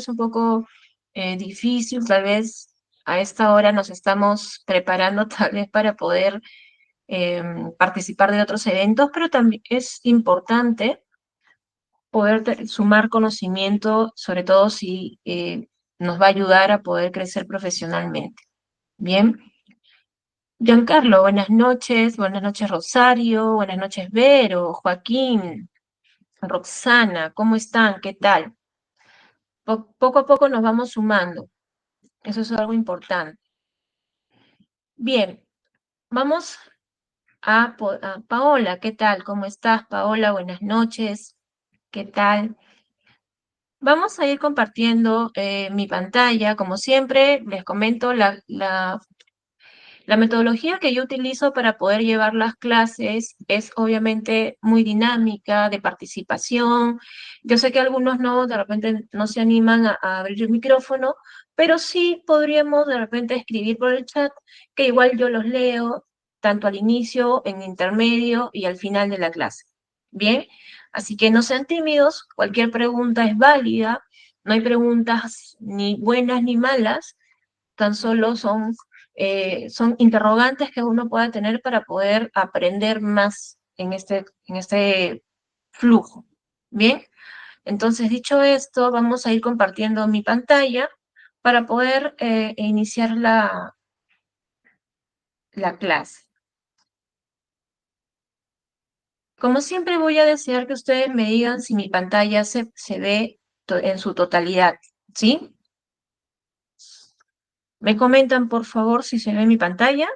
es un poco difícil, tal vez a esta hora nos estamos preparando tal vez para poder participar de otros eventos, pero también es importante poder sumar conocimiento, sobre todo si nos va a ayudar a poder crecer profesionalmente. Bien. Giancarlo, buenas noches Rosario, buenas noches Vero, Joaquín, Roxana, ¿cómo están? ¿Qué tal? Poco a poco nos vamos sumando, eso es algo importante. Bien, vamos a Paola, ¿qué tal? ¿Cómo estás, Paola? Buenas noches, ¿qué tal? Vamos a ir compartiendo mi pantalla, como siempre, les comento la metodología que yo utilizo para poder llevar las clases es obviamente muy dinámica, de participación. Yo sé que algunos no, de repente no se animan a abrir el micrófono, pero sí podríamos de repente escribir por el chat, que igual yo los leo, tanto al inicio, en intermedio y al final de la clase. Bien, así que no sean tímidos, cualquier pregunta es válida, no hay preguntas ni buenas ni malas, tan solo son interrogantes que uno pueda tener para poder aprender más en este flujo. Bien, entonces dicho esto, vamos a ir compartiendo mi pantalla para poder iniciar la clase. Como siempre voy a desear que ustedes me digan si mi pantalla se ve en su totalidad, ¿sí? Me comentan, por favor, si se ve mi pantalla.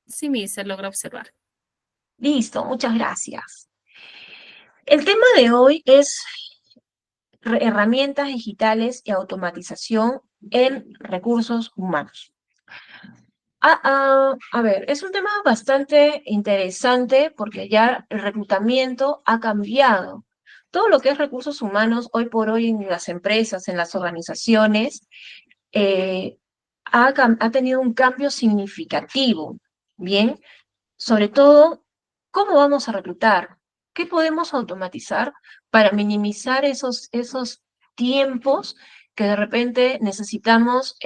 Sí, mi, se logra observar. Listo, muchas gracias. El tema de hoy es herramientas digitales y automatización en recursos humanos. A ver, es un tema bastante interesante porque ya el reclutamiento ha cambiado. Todo lo que es recursos humanos hoy por hoy en las empresas, en las organizaciones, eh, ha tenido un cambio significativo. Bien, sobre todo, ¿cómo vamos a reclutar? ¿Qué podemos automatizar para minimizar esos tiempos que de repente necesitamos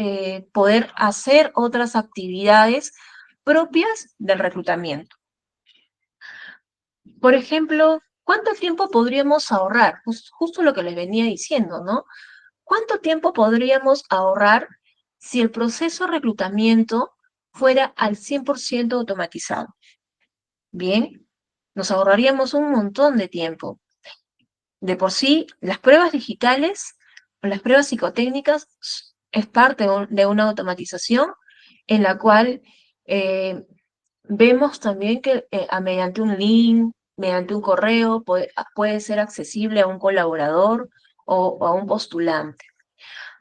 poder hacer otras actividades propias del reclutamiento? Por ejemplo, ¿cuánto tiempo podríamos ahorrar? Justo lo que les venía diciendo, ¿no? ¿Cuánto tiempo podríamos ahorrar si el proceso de reclutamiento fuera al 100% automatizado? Bien, nos ahorraríamos un montón de tiempo. De por sí, las pruebas digitales o las pruebas psicotécnicas es parte de una automatización en la cual eh, vemos también que mediante un link, mediante un correo, puede ser accesible a un colaborador o a un postulante.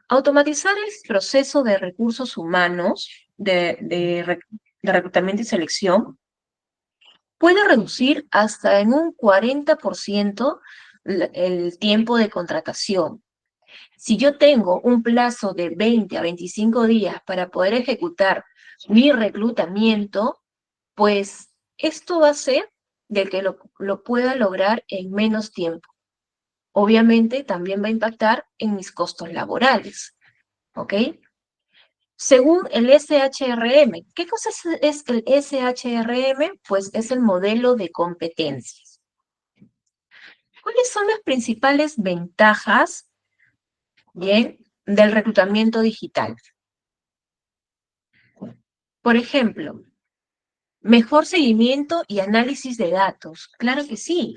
Automatizar el proceso de recursos humanos, de reclutamiento y selección, puede reducir hasta en un 40% el tiempo de contratación. Si yo tengo un plazo de 20 a 25 días para poder ejecutar mi reclutamiento, pues esto va a ser de que lo pueda lograr en menos tiempo. Obviamente también va a impactar en mis costos laborales, ¿ok? Según el SHRM, ¿qué cosa es el SHRM? Pues es el modelo de competencias. ¿Cuáles son las principales ventajas, bien, del reclutamiento digital? Por ejemplo, mejor seguimiento y análisis de datos. Claro que sí.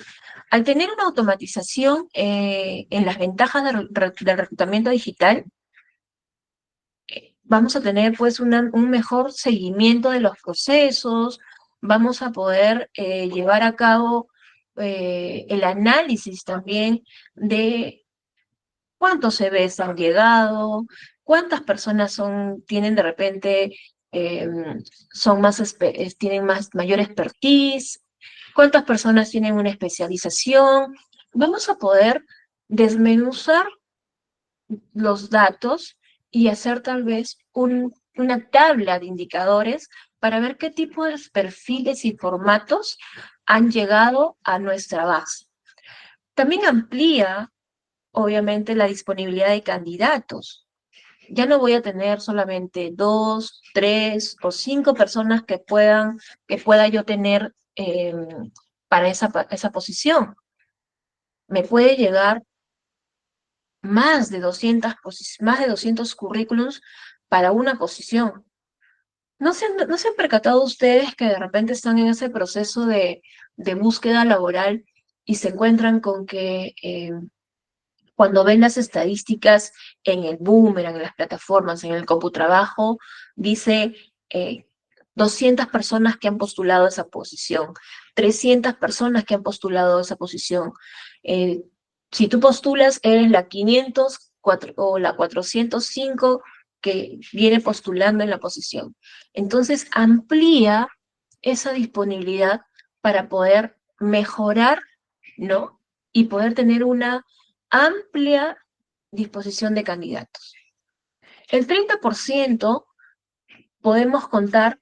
Al tener una automatización en las ventajas del reclutamiento digital, vamos a tener pues un mejor seguimiento de los procesos, vamos a poder llevar a cabo el análisis también de cuántos CVs han llegado, cuántas personas tienen de repente, eh, tienen mayor expertise, cuántas personas tienen una especialización. Vamos a poder desmenuzar los datos y hacer tal vez una tabla de indicadores para ver qué tipo de perfiles y formatos han llegado a nuestra base. También amplía obviamente, la disponibilidad de candidatos. Ya no voy a tener solamente 2, 3 o 5 personas que pueda yo tener para esa posición. Me puede llegar más de 200 currículums para una posición. ¿No se han percatado ustedes que de repente están en ese proceso de búsqueda laboral y se encuentran con que cuando ven las estadísticas en el Boomerang, en las plataformas, en el Computrabajo, dice eh, 200 personas que han postulado a esa posición, 300 personas que han postulado a esa posición? Eh, si tú postulas, eres la 504 o la 405 que viene postulando en la posición. Entonces, amplía esa disponibilidad para poder mejorar, ¿no? Y poder tener una amplia disposición de candidatos. El 30% podemos contar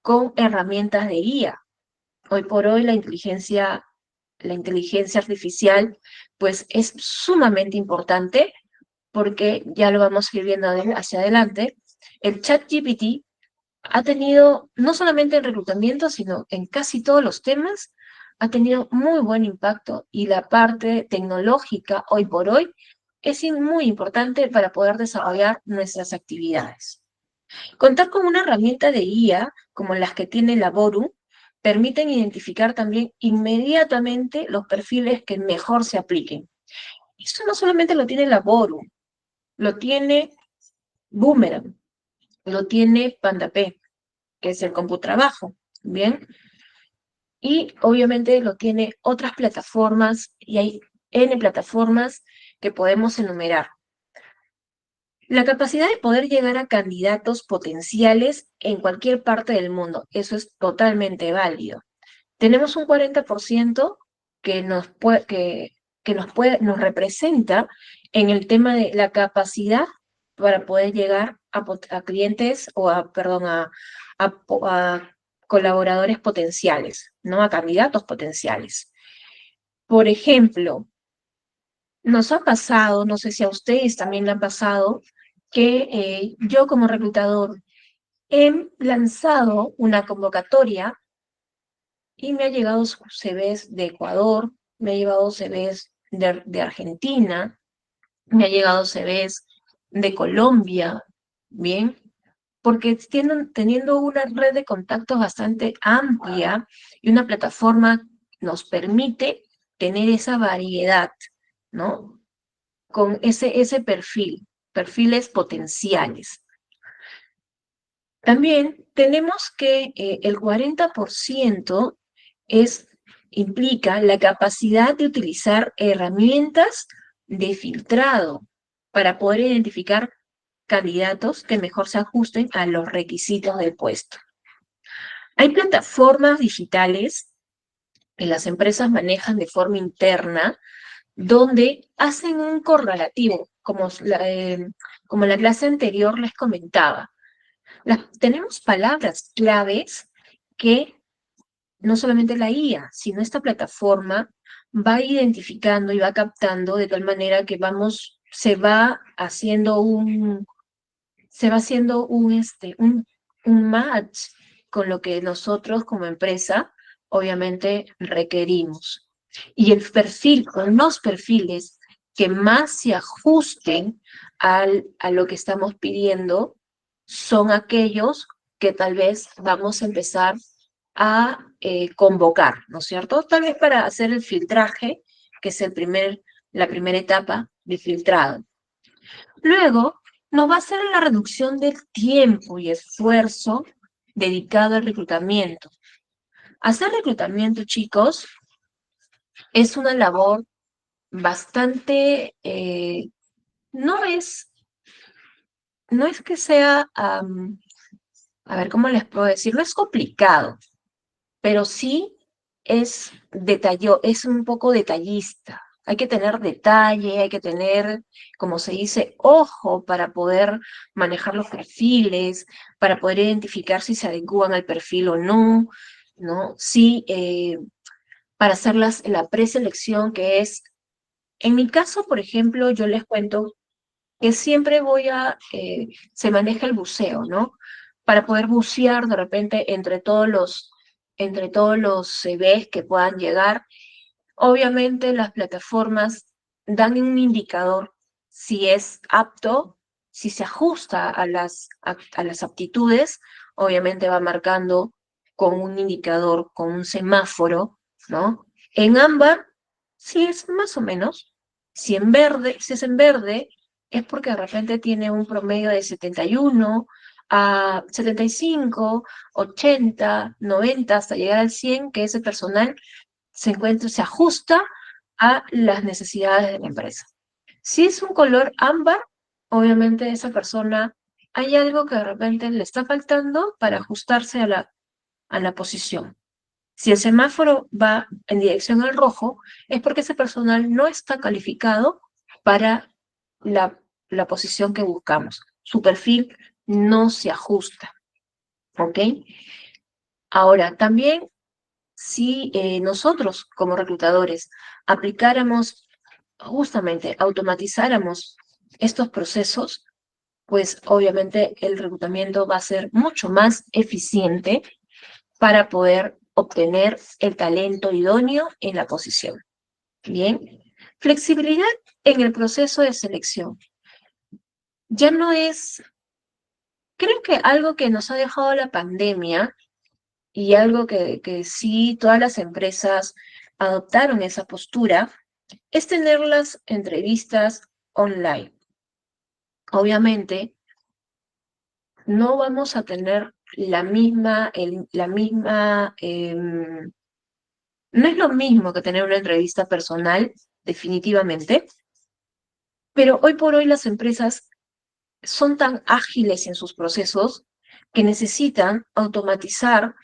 con herramientas de guía. Hoy por hoy la inteligencia artificial pues es sumamente importante porque ya lo vamos a ir viendo hacia adelante. El ChatGPT ha tenido, no solamente en reclutamiento, sino en casi todos los temas, ha tenido muy buen impacto y la parte tecnológica hoy por hoy es muy importante para poder desarrollar nuestras actividades. Contar con una herramienta de guía como las que tiene Laboru permiten identificar también inmediatamente los perfiles que mejor se apliquen. Eso no solamente lo tiene Laboru, lo tiene Boomerang, lo tiene PandaP, que es el Computrabajo, ¿bien? Y obviamente lo tiene otras plataformas y hay N plataformas que podemos enumerar. La capacidad de poder llegar a candidatos potenciales en cualquier parte del mundo, eso es totalmente válido. Tenemos un 40% nos representa en el tema de la capacidad para poder llegar a clientes o a colaboradores potenciales, ¿no? A candidatos potenciales. Por ejemplo, nos ha pasado, no sé si a ustedes también le ha pasado, que yo como reclutador he lanzado una convocatoria y me ha llegado CVs de Ecuador, me ha llegado CVs de Argentina, me ha llegado CVs de Colombia, ¿bien? Porque teniendo una red de contactos bastante amplia y una plataforma nos permite tener esa variedad, ¿no? Con ese perfiles potenciales. También tenemos que el 40% implica la capacidad de utilizar herramientas de filtrado para poder identificar candidatos que mejor se ajusten a los requisitos del puesto. Hay plataformas digitales que las empresas manejan de forma interna donde hacen un correlativo, como la clase anterior les comentaba. Tenemos palabras claves que no solamente la IA, sino esta plataforma va identificando y va captando de tal manera que se va haciendo un match con lo que nosotros como empresa obviamente requerimos. Y con los perfiles que más se ajusten a lo que estamos pidiendo son aquellos que tal vez vamos a empezar a convocar, ¿no es cierto? Tal vez para hacer el filtraje, que es la primera etapa de filtrado. Luego, nos va a hacer la reducción del tiempo y esfuerzo dedicado al reclutamiento. Hacer reclutamiento, chicos, es una labor bastante, no es que sea, a ver, ¿cómo les puedo decir? No es complicado, pero sí es un poco detallista. Hay que tener detalle, hay que tener, como se dice, ojo para poder manejar los perfiles, para poder identificar si se adecúan al perfil o no, ¿no? Sí, para hacer la preselección, que es En mi caso, por ejemplo, yo les cuento que siempre se maneja el buceo, ¿no? Para poder bucear de repente entre todos los CVs que puedan llegar. Obviamente las plataformas dan un indicador si es apto, si se ajusta a las aptitudes, obviamente va marcando con un indicador, con un semáforo, ¿no? En ámbar, sí es más o menos. Si es en verde, es porque de repente tiene un promedio de 71 a 75, 80, 90, hasta llegar al 100, que ese personal se ajusta a las necesidades de la empresa. Si es un color ámbar, obviamente esa persona hay algo que de repente le está faltando para ajustarse a la posición. Si el semáforo va en dirección al rojo, es porque ese personal no está calificado para la, la posición que buscamos. Su perfil no se ajusta, ¿ok? Ahora, también si nosotros como reclutadores aplicáramos, justamente automatizáramos estos procesos, pues obviamente el reclutamiento va a ser mucho más eficiente para poder obtener el talento idóneo en la posición. Bien, flexibilidad en el proceso de selección. Ya no es, creo que algo que nos ha dejado la pandemia y algo que sí todas las empresas adoptaron esa postura, es tener las entrevistas online. Obviamente, no vamos a tener no es lo mismo que tener una entrevista personal, definitivamente, pero hoy por hoy las empresas son tan ágiles en sus procesos que necesitan automatizar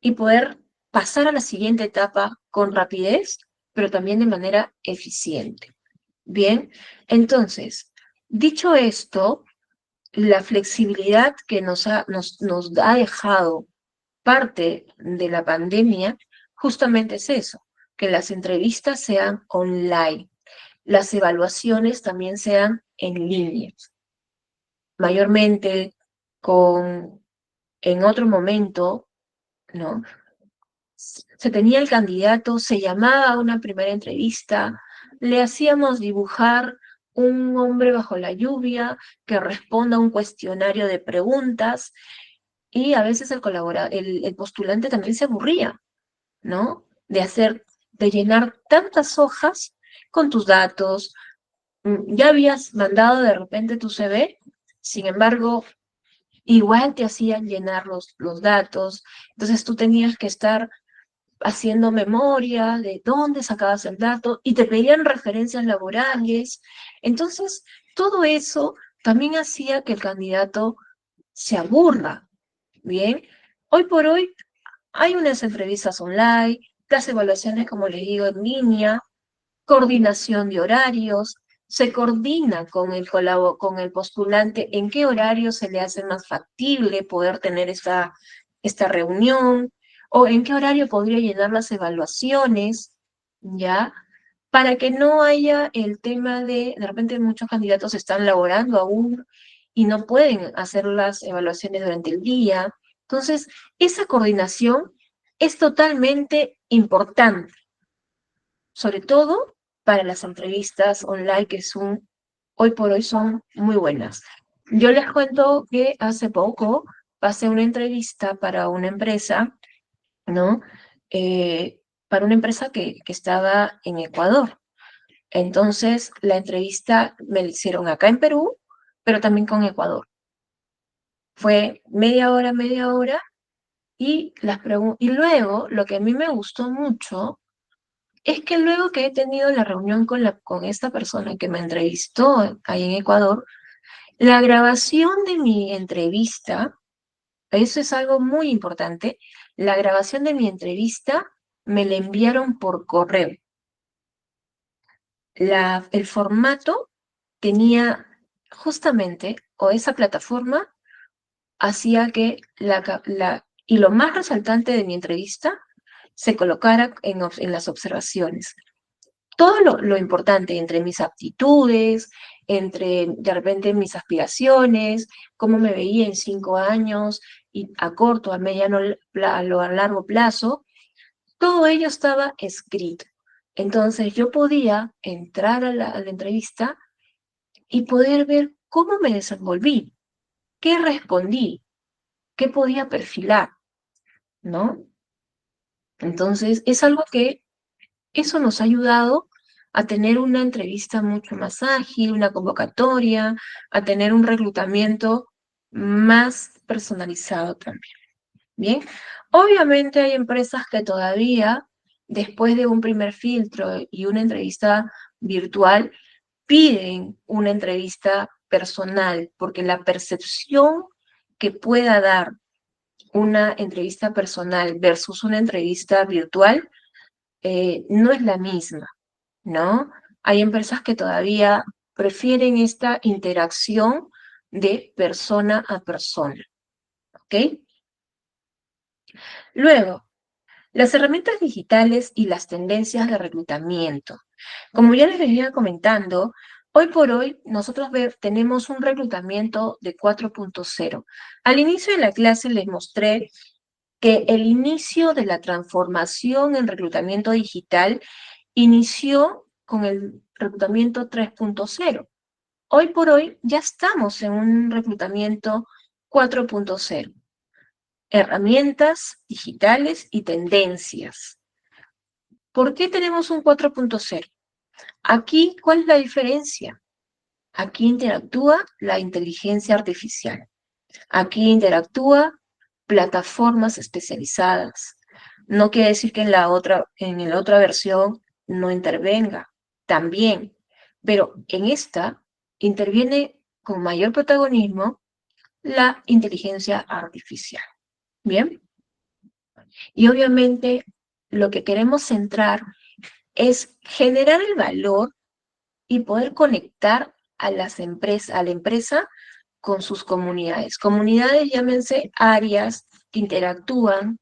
y poder pasar a la siguiente etapa con rapidez, pero también de manera eficiente. Bien, entonces, dicho esto, la flexibilidad que nos ha dejado parte de la pandemia justamente es eso, que las entrevistas sean online, las evaluaciones también sean en línea. Mayormente en otro momento, ¿no? Se tenía el candidato, se llamaba a una primera entrevista, le hacíamos dibujar un hombre bajo la lluvia que responda a un cuestionario de preguntas y a veces el postulante también se aburría, ¿no? De llenar tantas hojas con tus datos. Ya habías mandado de repente tu CV, sin embargo, igual te hacían llenar los datos, entonces tú tenías que estar haciendo memoria de dónde sacabas el dato y te pedían referencias laborales. Entonces, todo eso también hacía que el candidato se aburra, ¿bien? Hoy por hoy hay unas entrevistas online, las evaluaciones, como les digo, en línea, coordinación de horarios, se coordina con el postulante en qué horario se le hace más factible poder tener esta reunión, o en qué horario podría llenar las evaluaciones, ¿ya? Para que no haya el tema de repente muchos candidatos están laborando aún y no pueden hacer las evaluaciones durante el día. Entonces, esa coordinación es totalmente importante, sobre todo para las entrevistas online hoy por hoy son muy buenas. Yo les cuento que hace poco pasé una entrevista para una empresa, ¿no? Para una empresa que estaba en Ecuador. Entonces, la entrevista me la hicieron acá en Perú, pero también con Ecuador. Fue media hora, y luego lo que a mí me gustó mucho es que luego que he tenido la reunión con esta persona que me entrevistó ahí en Ecuador, la grabación de mi entrevista, eso es algo muy importante, la grabación de mi entrevista me la enviaron por correo. El formato tenía justamente, o esa plataforma hacía que y lo más resaltante de mi entrevista se colocara en las observaciones. todo lo importante entre mis aptitudes, entre de repente mis aspiraciones, cómo me veía en 5 años y a corto, a mediano, a largo plazo, todo ello estaba escrito. Entonces yo podía entrar a la entrevista y poder ver cómo me desenvolví, qué respondí, qué podía perfilar, ¿no? Entonces es algo que eso nos ha ayudado a tener una entrevista mucho más ágil, una convocatoria, a tener un reclutamiento más personalizado también. Bien, obviamente hay empresas que todavía, después de un primer filtro y una entrevista virtual, piden una entrevista personal, porque la percepción que pueda dar una entrevista personal versus una entrevista virtual no es la misma, ¿no? Hay empresas que todavía prefieren esta interacción de persona a persona, ¿ok? Luego, las herramientas digitales y las tendencias de reclutamiento. Como ya les venía comentando, hoy por hoy nosotros tenemos un reclutamiento de 4.0. Al inicio de la clase les mostré que el inicio de la transformación en reclutamiento digital inició con el reclutamiento 3.0. Hoy por hoy ya estamos en un reclutamiento 4.0. Herramientas digitales y tendencias. ¿Por qué tenemos un 4.0? Aquí, ¿cuál es la diferencia? Aquí interactúa la inteligencia artificial. Aquí interactúa plataformas especializadas. No quiere decir que en la otra versión no intervenga, también, pero en esta interviene con mayor protagonismo la inteligencia artificial. Bien, y obviamente lo que queremos centrar es generar el valor y poder conectar a a la empresa con sus comunidades. Comunidades, llámense áreas que interactúan,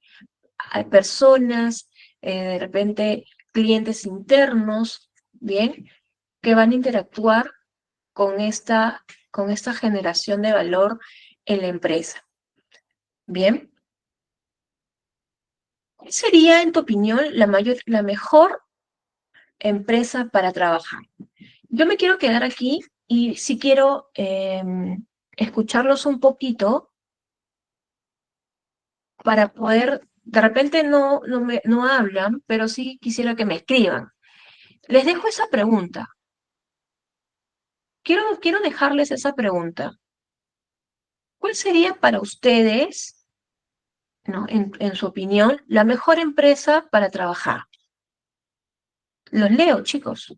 hay personas, de repente clientes internos, ¿bien? Que van a interactuar con esta generación de valor en la empresa, ¿bien? ¿Cuál sería, en tu opinión, la mejor empresa para trabajar? Yo me quiero quedar aquí y si quiero escucharlos un poquito para poder, de repente no hablan, pero sí quisiera que me escriban. Les dejo esa pregunta. Quiero dejarles esa pregunta. ¿Cuál sería para ustedes, ¿no? En su opinión, la mejor empresa para trabajar? Los leo, chicos.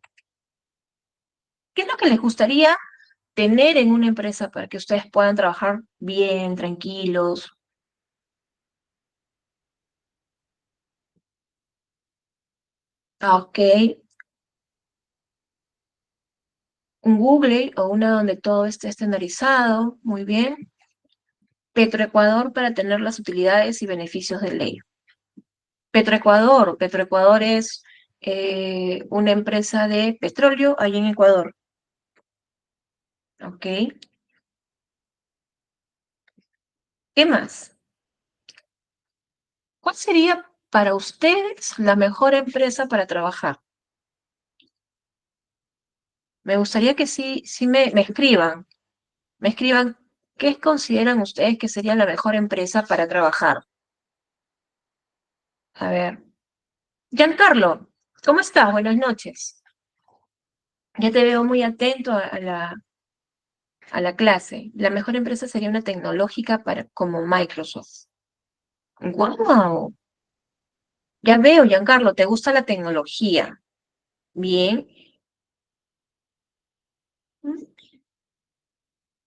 ¿Qué es lo que les gustaría tener en una empresa para que ustedes puedan trabajar bien, tranquilos? Ah, ok, un Google o una donde todo esté estandarizado, muy bien. Petroecuador para tener las utilidades y beneficios de ley. Petroecuador es una empresa de petróleo ahí en Ecuador, ¿ok? ¿Qué más? ¿Cuál sería para ustedes la mejor empresa para trabajar? Me gustaría que sí me escriban qué consideran ustedes que sería la mejor empresa para trabajar. A ver, Giancarlo, ¿cómo estás? Buenas noches. Ya te veo muy atento a la clase. La mejor empresa sería una tecnológica como Microsoft. ¡Wow! Ya veo, Giancarlo, te gusta la tecnología. Bien.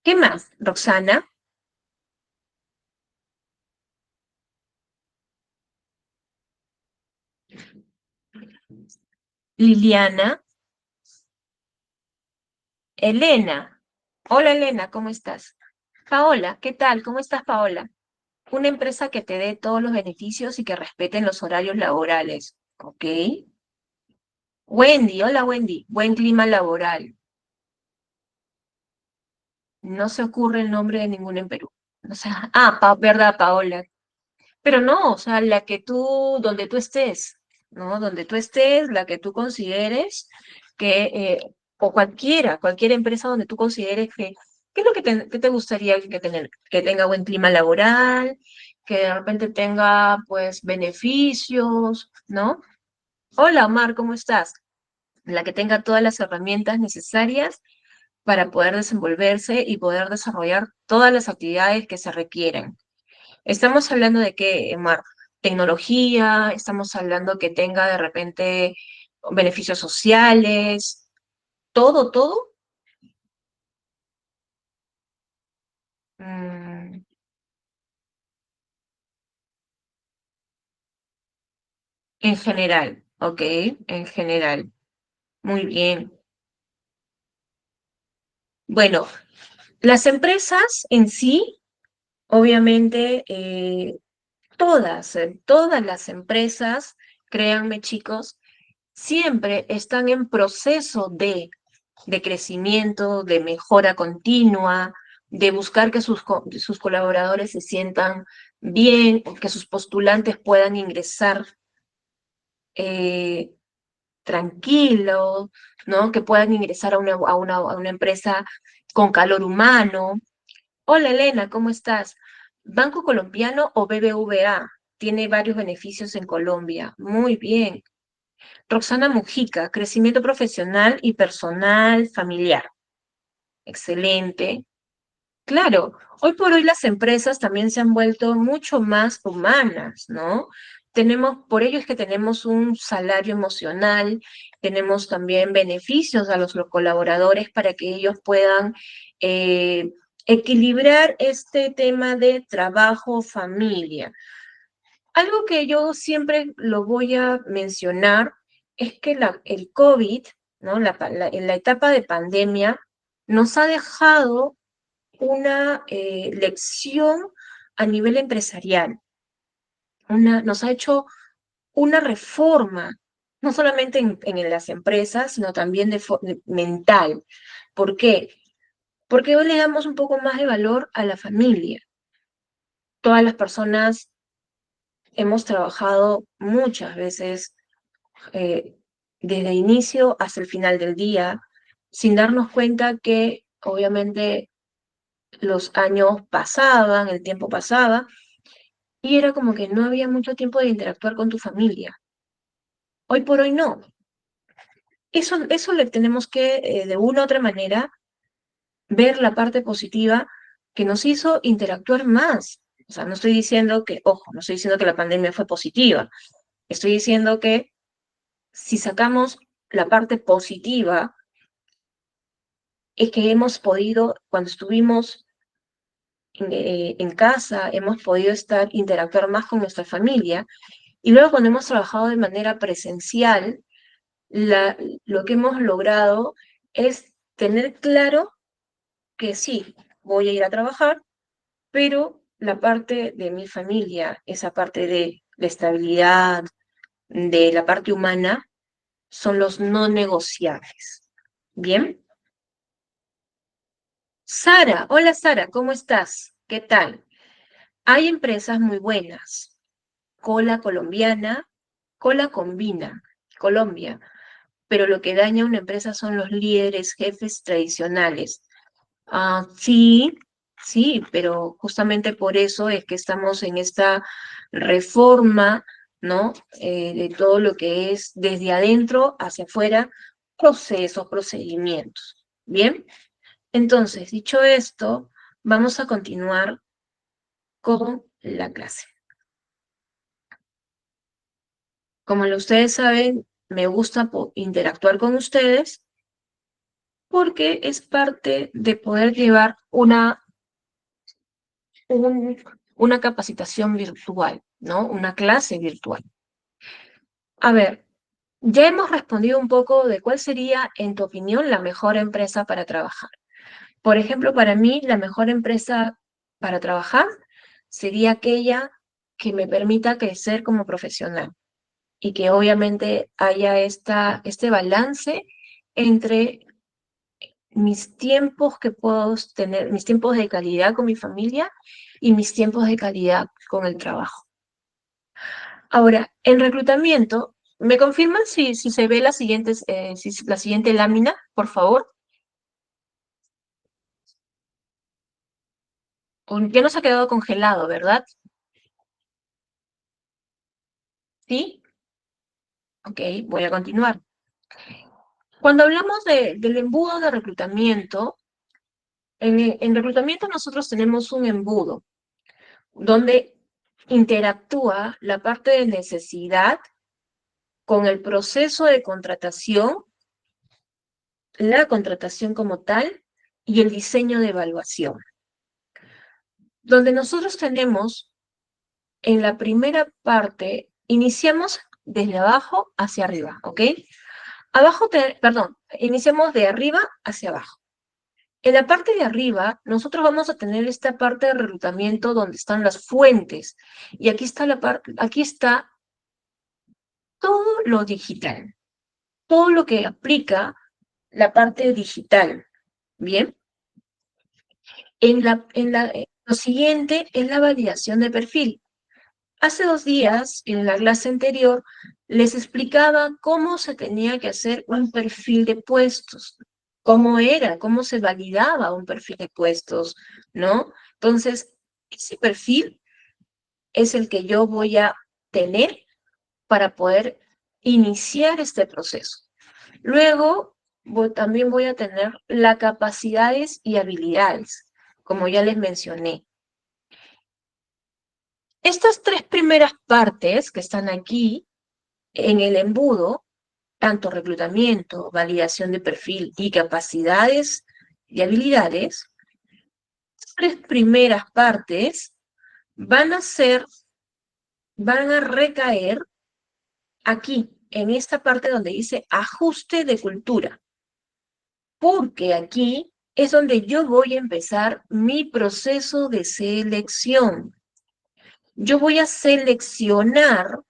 ¿Qué más, Roxana? Liliana. Elena. Hola, Elena, ¿cómo estás? Paola, ¿qué tal? ¿Cómo estás, Paola? Una empresa que te dé todos los beneficios y que respeten los horarios laborales. ¿Ok? Wendy, hola Wendy, buen clima laboral. No se ocurre el nombre de ninguna en Perú. O sea, verdad, Paola. Pero no, o sea, la que tú, donde tú estés, ¿no? Donde tú estés, la que tú consideres que, o cualquier empresa donde tú consideres que, ¿qué es lo que te gustaría que tenga buen clima laboral, que de repente tenga, pues, beneficios, ¿no? Hola, Omar, ¿cómo estás? La que tenga todas las herramientas necesarias para poder desenvolverse y poder desarrollar todas las actividades que se requieren. Estamos hablando de qué, Mar, tecnología, estamos hablando que tenga de repente beneficios sociales, todo, mm, en general, ¿ok? En general. Muy bien. Bueno, las empresas en sí, obviamente, todas las empresas, créanme chicos, siempre están en proceso de crecimiento, de mejora continua, de buscar que sus colaboradores se sientan bien, que sus postulantes puedan ingresar eh, tranquilos, ¿no? Que puedan ingresar a una empresa con calor humano. Hola Elena, ¿cómo estás? ¿Banco Colombiano o BBVA? Tiene varios beneficios en Colombia. Muy bien. Roxana Mujica, crecimiento profesional y personal familiar. Excelente. Claro, hoy por hoy las empresas también se han vuelto mucho más humanas, ¿no? Por ello es que tenemos un salario emocional, tenemos también beneficios a los colaboradores para que ellos puedan eh, equilibrar este tema de trabajo-familia. Algo que yo siempre lo voy a mencionar es que el COVID, ¿no? En la etapa de pandemia, nos ha dejado una lección a nivel empresarial, nos ha hecho una reforma, no solamente en las empresas, sino también mental. ¿Por qué? Porque hoy le damos un poco más de valor a la familia. Todas las personas hemos trabajado muchas veces eh, desde el inicio hasta el final del día, sin darnos cuenta que obviamente los años pasaban, el tiempo pasaba, y era como que no había mucho tiempo de interactuar con tu familia. Hoy por hoy no. Eso le tenemos que, de una u otra manera, ver la parte positiva que nos hizo interactuar más. O sea, no estoy diciendo que, ojo, no estoy diciendo que la pandemia fue positiva. Estoy diciendo que si sacamos la parte positiva, es que hemos podido, cuando estuvimos en casa, hemos podido interactuar más con nuestra familia. Y luego cuando hemos trabajado de manera presencial, lo que hemos logrado es tener claro que sí, voy a ir a trabajar, pero la parte de mi familia, esa parte de la estabilidad, de la parte humana, son los no negociables. ¿Bien? Sara, hola Sara, ¿cómo estás? ¿Qué tal? Hay empresas muy buenas. Cola colombiana, Cola Combina, Colombia. Pero lo que daña a una empresa son los líderes, jefes tradicionales. Sí, sí, pero justamente por eso es que estamos en esta reforma, ¿no? De todo lo que es desde adentro hacia afuera, procesos, procedimientos. Bien, entonces, dicho esto, vamos a continuar con la clase. Como ustedes saben, me gusta interactuar con ustedes porque es parte de poder llevar un- una capacitación virtual, ¿no? Una clase virtual. A ver, ya hemos respondido un poco de cuál sería, en tu opinión, la mejor empresa para trabajar. Por ejemplo, para mí, la mejor empresa para trabajar sería aquella que me permita crecer como profesional. y que obviamente haya este balance entre mis tiempos que puedo tener, mis tiempos de calidad con mi familia y mis tiempos de calidad con el trabajo. Ahora, en reclutamiento, ¿me confirman si se ve la siguiente lámina, por favor? Ya nos ha quedado congelado, ¿verdad? ¿Sí? Ok, voy a continuar. Cuando hablamos del embudo de reclutamiento, en reclutamiento nosotros tenemos un embudo donde interactúa la parte de necesidad con el proceso de contratación, la contratación como tal y el diseño de evaluación. Donde nosotros tenemos en la primera parte, iniciamos desde abajo hacia arriba, ¿ok? Iniciamos de arriba hacia abajo. En la parte de arriba, nosotros vamos a tener esta parte de reclutamiento donde están las fuentes. Y aquí está aquí está todo lo digital, todo lo que aplica la parte digital. Bien. Lo siguiente es la validación de perfil. Hace 2 días, en la clase anterior, les explicaba cómo se tenía que hacer un perfil de puestos, cómo se validaba un perfil de puestos, ¿no? Entonces, ese perfil es el que yo voy a tener para poder iniciar este proceso. Luego, también voy a tener las capacidades y habilidades, como ya les mencioné. Estas 3 primeras partes que están aquí en el embudo, tanto reclutamiento, validación de perfil y capacidades y habilidades, las 3 primeras partes van a recaer aquí, en esta parte donde dice ajuste de cultura, porque aquí es donde yo voy a empezar mi proceso de selección. Yo voy a seleccionar,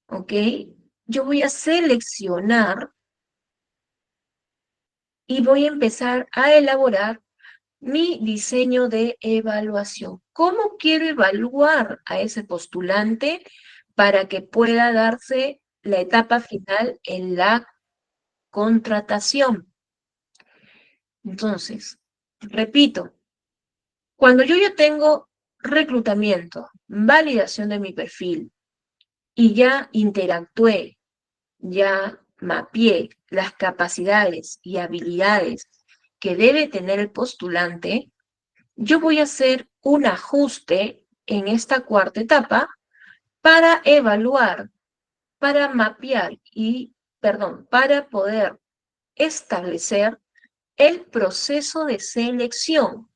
¿ok? Yo voy a seleccionar y voy a empezar a elaborar mi diseño de evaluación. ¿Cómo quiero evaluar a ese postulante para que pueda darse la etapa final en la contratación? Entonces, repito, cuando yo ya tengo reclutamiento, validación de mi perfil y ya interactué, ya mapeé las capacidades y habilidades que debe tener el postulante, yo voy a hacer un ajuste en esta cuarta etapa para evaluar, para mapear para poder establecer el proceso de selección.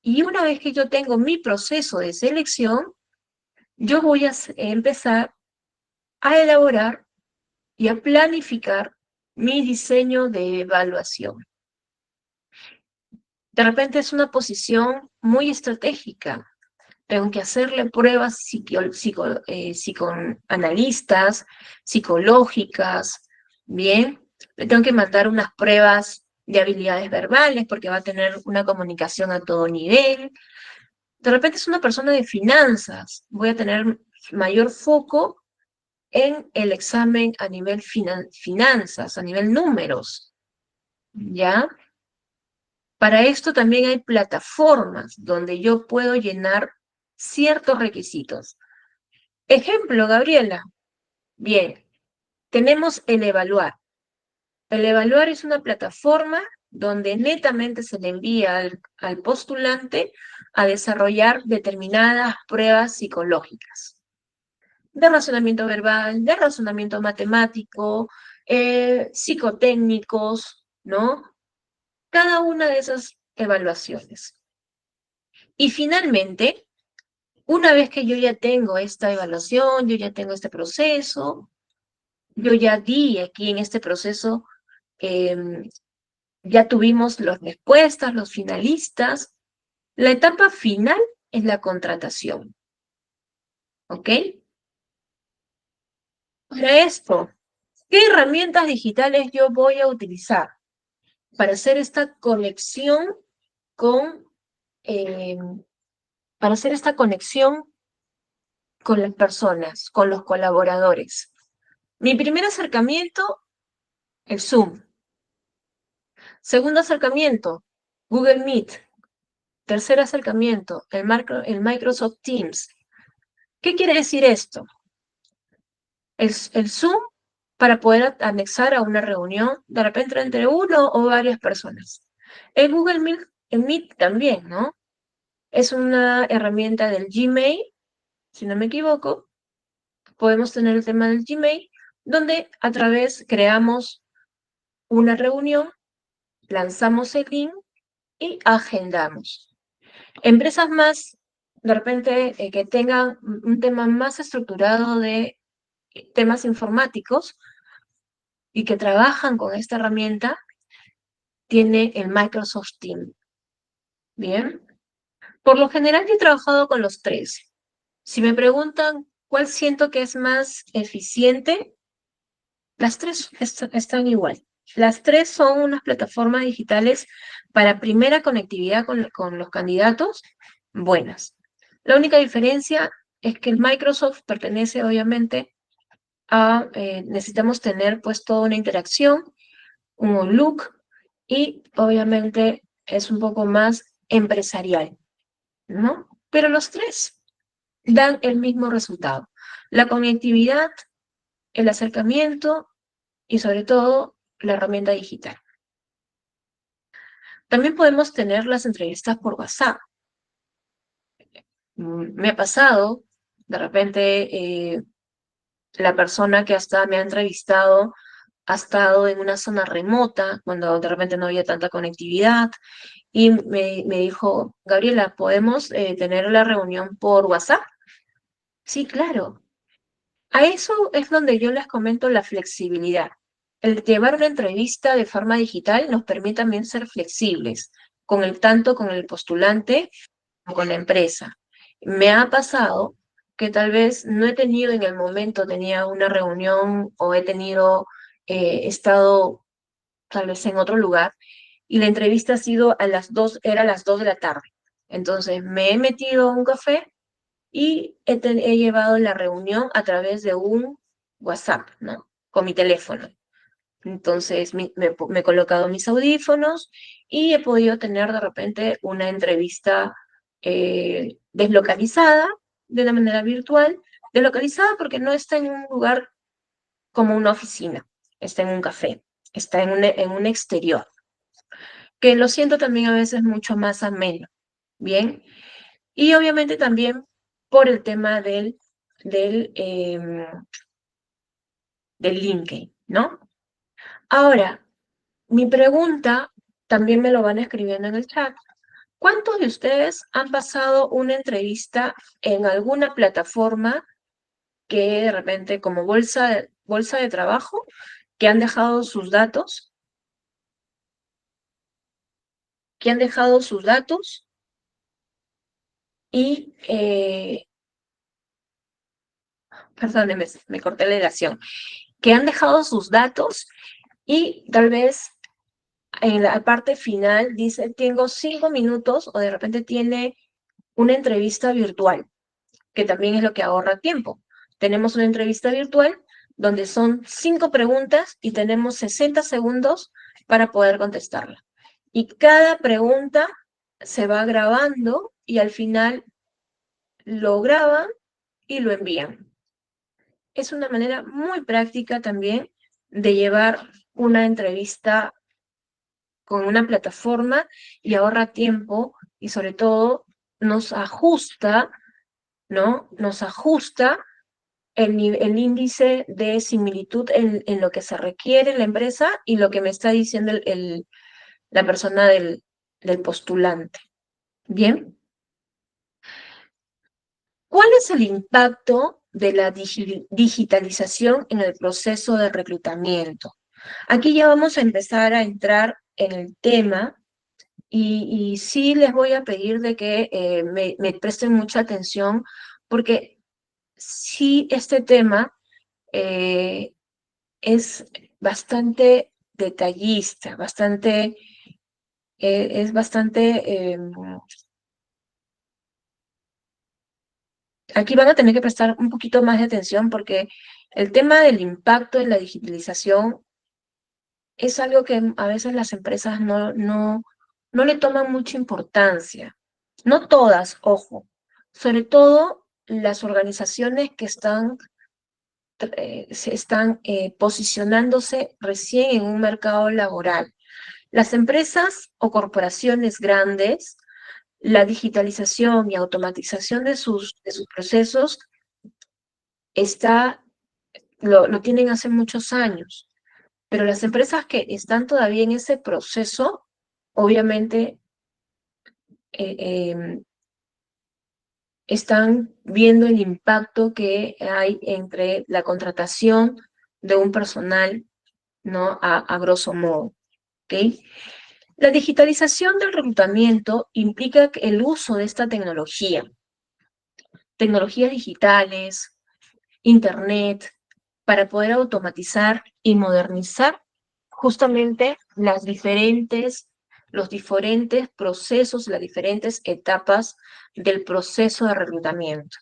Y una vez que yo tengo mi proceso de selección, yo voy a empezar a elaborar y a planificar mi diseño de evaluación. De repente es una posición muy estratégica. Tengo que hacerle pruebas psicoanalistas, psicológicas, ¿bien? Le tengo que mandar unas pruebas de habilidades verbales porque va a tener una comunicación a todo nivel. De repente es una persona de finanzas. Voy a tener mayor foco en el examen a nivel finanzas, a nivel números, ¿ya? Para esto también hay plataformas donde yo puedo llenar ciertos requisitos. Ejemplo, Gabriela. Bien, tenemos el Evaluar. El Evaluar es una plataforma donde netamente se le envía al postulante a desarrollar determinadas pruebas psicológicas, de razonamiento verbal, de razonamiento matemático, psicotécnicos, ¿no? Cada una de esas evaluaciones. Y finalmente, una vez que yo ya tengo esta evaluación, yo ya tengo este proceso, yo ya di aquí en este proceso, ya tuvimos las respuestas, los finalistas. La etapa final es la contratación. ¿Ok? Para esto, ¿qué herramientas digitales yo voy a utilizar para hacer esta conexión con, eh, para hacer esta conexión con las personas, con los colaboradores? Mi primer acercamiento, el Zoom. Segundo acercamiento, Google Meet. Tercer acercamiento, el Microsoft Teams. ¿Qué quiere decir esto? El Zoom para poder anexar a una reunión, de repente entre uno o varias personas. El Google Meet, el Meet también, ¿no? Es una herramienta del Gmail, si no me equivoco. Podemos tener el tema del Gmail, donde a través creamos una reunión, lanzamos el link y agendamos. Empresas más, de repente, que tengan un tema más estructurado de temas informáticos y que trabajan con esta herramienta, tiene el Microsoft Teams. Bien. Por lo general yo he trabajado con los tres. Si me preguntan cuál siento que es más eficiente, las tres están igual. Las tres son unas plataformas digitales para primera conectividad con los candidatos, buenas. La única diferencia es que el Microsoft pertenece obviamente a, necesitamos tener pues toda una interacción, un look y obviamente es un poco más empresarial, ¿no? Pero los tres dan el mismo resultado. La conectividad, el acercamiento y sobre todo la herramienta digital. También podemos tener las entrevistas por WhatsApp. Me ha pasado, de repente, la persona que hasta me ha entrevistado ha estado en una zona remota, cuando de repente no había tanta conectividad, y me dijo, Gabriela, ¿podemos tener la reunión por WhatsApp? Sí, claro. A eso es donde yo les comento la flexibilidad. El llevar una entrevista de forma digital nos permite también ser flexibles, tanto con el postulante como con la empresa. Me ha pasado que tal vez no he tenido en el momento, tenía una reunión o estado tal vez en otro lugar, y la entrevista ha sido era a las 2 de la tarde. Entonces me he metido a un café y he llevado la reunión a través de un WhatsApp, ¿no? Con mi teléfono. Entonces me he colocado mis audífonos y he podido tener de repente una entrevista deslocalizada, de una manera virtual, deslocalizada porque no está en un lugar como una oficina, está en un café, está en un exterior, que lo siento también a veces mucho más ameno, ¿bien? Y obviamente también por el tema del, em, del LinkedIn, ¿no? Ahora, mi pregunta también me lo van escribiendo en el chat. ¿Cuántos de ustedes han pasado una entrevista en alguna plataforma que de repente como bolsa de trabajo, que han dejado sus datos, que han dejado sus datos y, perdónenme, me corté la ilación, que han dejado sus datos y tal vez en la parte final dice, tengo 5 minutos o de repente tiene una entrevista virtual, que también es lo que ahorra tiempo. Tenemos una entrevista virtual donde son 5 preguntas y tenemos 60 segundos para poder contestarla. Y cada pregunta se va grabando y al final lo graban y lo envían. Es una manera muy práctica también de llevar una entrevista con una plataforma y ahorra tiempo y sobre todo nos ajusta, ¿no? Nos ajusta el índice de similitud en lo que se requiere en la empresa y lo que me está diciendo la persona del postulante. Bien. ¿Cuál es el impacto de la digitalización en el proceso de reclutamiento? Aquí ya vamos a empezar a entrar en el tema y sí les voy a pedir de que me presten mucha atención porque sí este tema eh, es bastante detallista, es bastante, aquí van a tener que prestar un poquito más de atención porque el tema del impacto en la digitalización es algo que a veces las empresas no le toman mucha importancia. No todas, ojo, sobre todo las organizaciones que se están posicionándose recién en un mercado laboral. Las empresas o corporaciones grandes, la digitalización y automatización de sus procesos lo tienen hace muchos años, pero las empresas que están todavía en ese proceso, obviamente eh, em, están viendo el impacto que hay entre la contratación de un personal, ¿no? A grosso modo, ¿ok? La digitalización del reclutamiento implica el uso de esta tecnología, tecnologías digitales, Internet, para poder automatizar y modernizar justamente los diferentes procesos, las diferentes etapas del proceso de reclutamiento.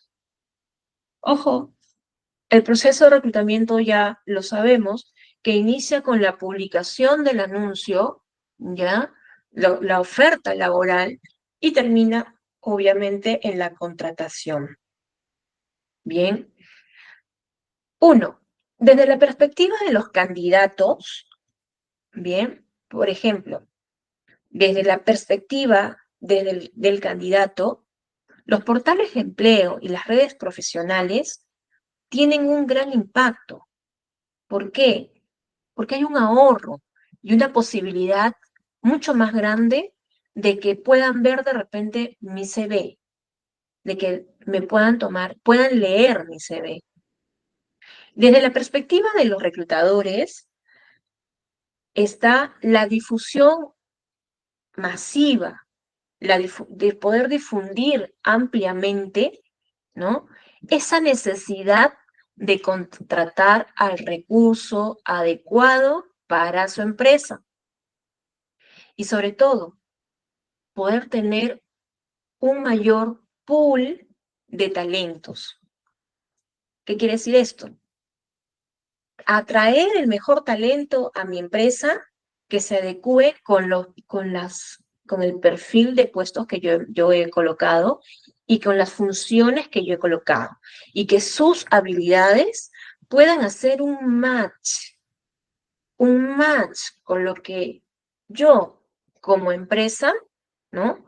Ojo, el proceso de reclutamiento ya lo sabemos, que inicia con la publicación del anuncio, ¿ya? La oferta laboral y termina, obviamente, en la contratación. Bien. Uno, desde la perspectiva de los candidatos, bien, por ejemplo, desde la perspectiva del candidato, los portales de empleo y las redes profesionales tienen un gran impacto. ¿Por qué? Porque hay un ahorro y una posibilidad mucho más grande de que puedan ver de repente mi CV, de que me puedan leer mi CV. Desde la perspectiva de los reclutadores, está la difusión masiva, de poder difundir ampliamente, ¿no? Esa necesidad de contratar al recurso adecuado para su empresa y sobre todo poder tener un mayor pool de talentos. ¿Qué quiere decir esto? Atraer el mejor talento a mi empresa que se adecue con el perfil de puestos que yo he colocado y con las funciones que yo he colocado y que sus habilidades puedan hacer un match con lo que yo como empresa, ¿no?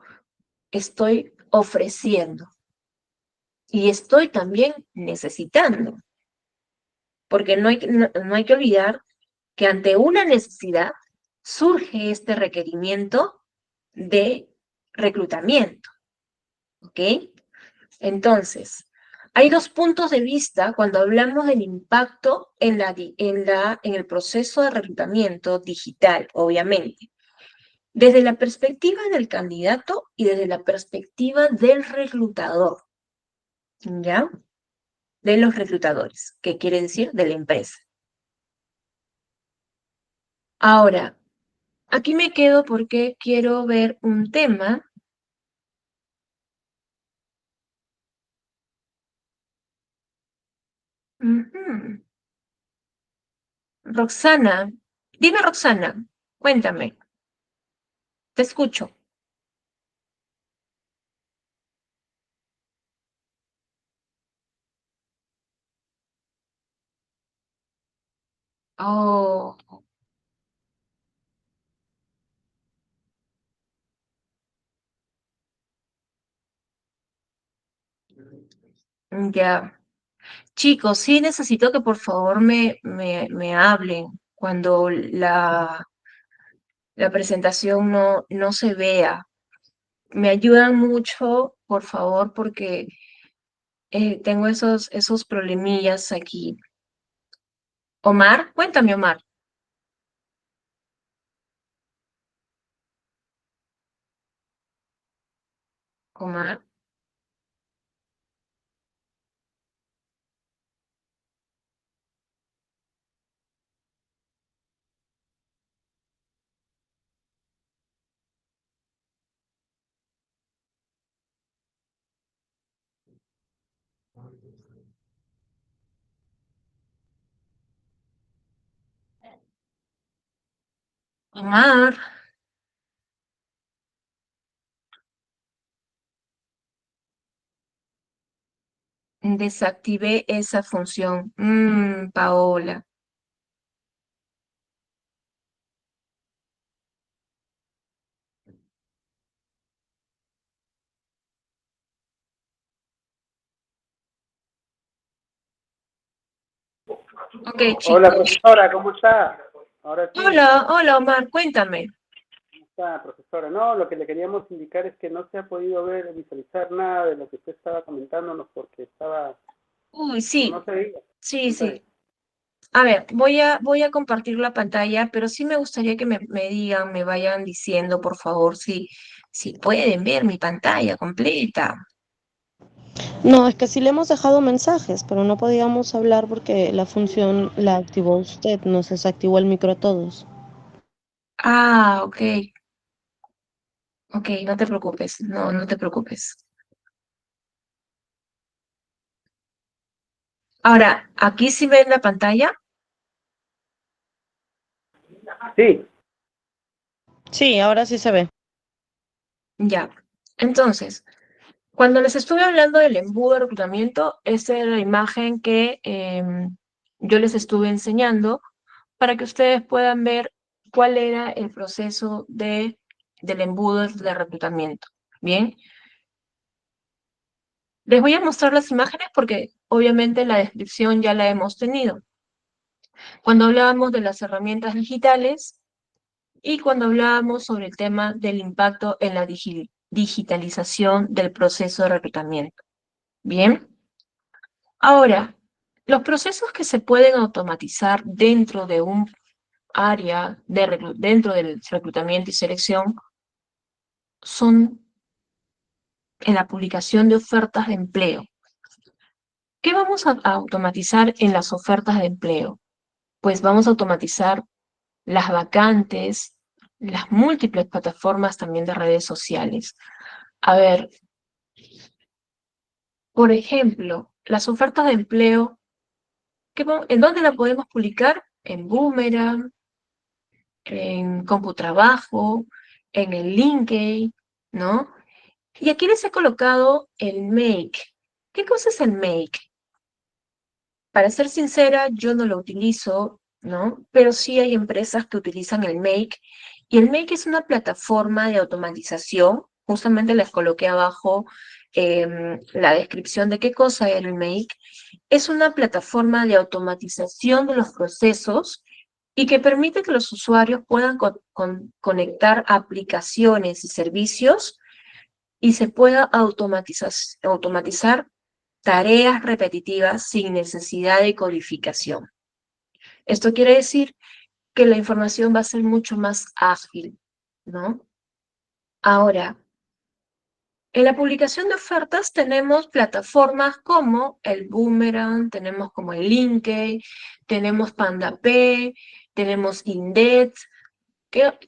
Estoy ofreciendo y estoy también necesitando, porque no hay que olvidar que ante una necesidad surge este requerimiento de reclutamiento, ¿ok? Entonces, hay dos puntos de vista cuando hablamos del impacto en el proceso de reclutamiento digital, obviamente. Desde la perspectiva del candidato y desde la perspectiva del reclutador, ¿ya? De los reclutadores, que quiere decir de la empresa. Ahora, aquí me quedo porque quiero ver un tema. Ujú. Roxana, dime Roxana, cuéntame, te escucho. Oh, ya. Chicos, sí necesito que por favor me hablen cuando la presentación no se vea. Me ayudan mucho, por favor, porque tengo esos problemillas aquí. Omar, cuéntame, Omar. Omar, Omar, desactivé esa función. Paola. Ok, Hola, chicos. profesora, ¿cómo está? Ahora sí, Hola, hola Omar, cuéntame. ¿cómo está, profesora? No, lo que le queríamos indicar es que no se ha podido ver, visualizar nada de lo que usted estaba comentándonos porque estaba, Uy, no sí, se veía. sí, No se sí. veía. A ver, voy a compartir la pantalla, pero sí me gustaría que me digan, me vayan diciendo, por favor, si pueden ver mi pantalla completa. No, es que sí le hemos dejado mensajes, pero no podíamos hablar porque la función la activó usted, nos desactivó el micro a todos. Ah, ok, ok, no te preocupes, no, no te preocupes. Ahora, aquí sí ven la pantalla, Sí, Sí, ahora sí se ve. ya. Entonces, cuando les estuve hablando del embudo de reclutamiento, esta era la imagen que yo les estuve enseñando para que ustedes puedan ver cuál era el proceso del embudo de reclutamiento. Bien, les voy a mostrar las imágenes porque obviamente la descripción ya la hemos tenido. Cuando hablábamos de las herramientas digitales y cuando hablábamos sobre el tema del impacto en la digitalización del proceso de reclutamiento. Bien, ahora, los procesos que se pueden automatizar dentro de un área, dentro del reclutamiento y selección, son en la publicación de ofertas de empleo. ¿Qué vamos a automatizar en las ofertas de empleo? Pues vamos a automatizar las vacantes, las múltiples plataformas también de redes sociales. A ver, por ejemplo, las ofertas de empleo, ¿en dónde la podemos publicar? En Boomerang, en CompuTrabajo, en el LinkedIn, ¿no? Y aquí les he colocado el Make. ¿Qué cosa es el Make? Para ser sincera, yo no lo utilizo, ¿no? Pero sí hay empresas que utilizan el Make. Y el Make es una plataforma de automatización. Justamente les coloqué abajo la descripción de qué cosa es el Make. Es una plataforma de automatización de los procesos y que permite que los usuarios puedan conectar aplicaciones y servicios y se pueda automatizar tareas repetitivas sin necesidad de codificación. Esto quiere decir que la información va a ser mucho más ágil, ¿no? Ahora, en la publicación de ofertas tenemos plataformas como el Boomerang, tenemos como el LinkedIn, tenemos PandaP, tenemos Indeed,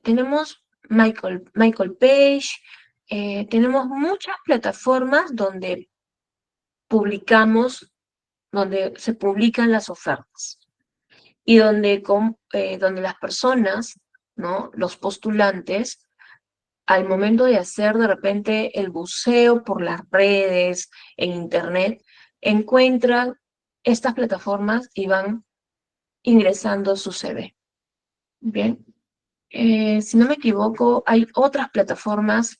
tenemos Michael Page, tenemos muchas plataformas publicamos, donde se publican las ofertas y donde las personas, ¿no? Los postulantes, al momento de hacer de repente el buceo por las redes, en internet, encuentran estas plataformas y van ingresando su CV. Bien. Si no me equivoco, hay otras plataformas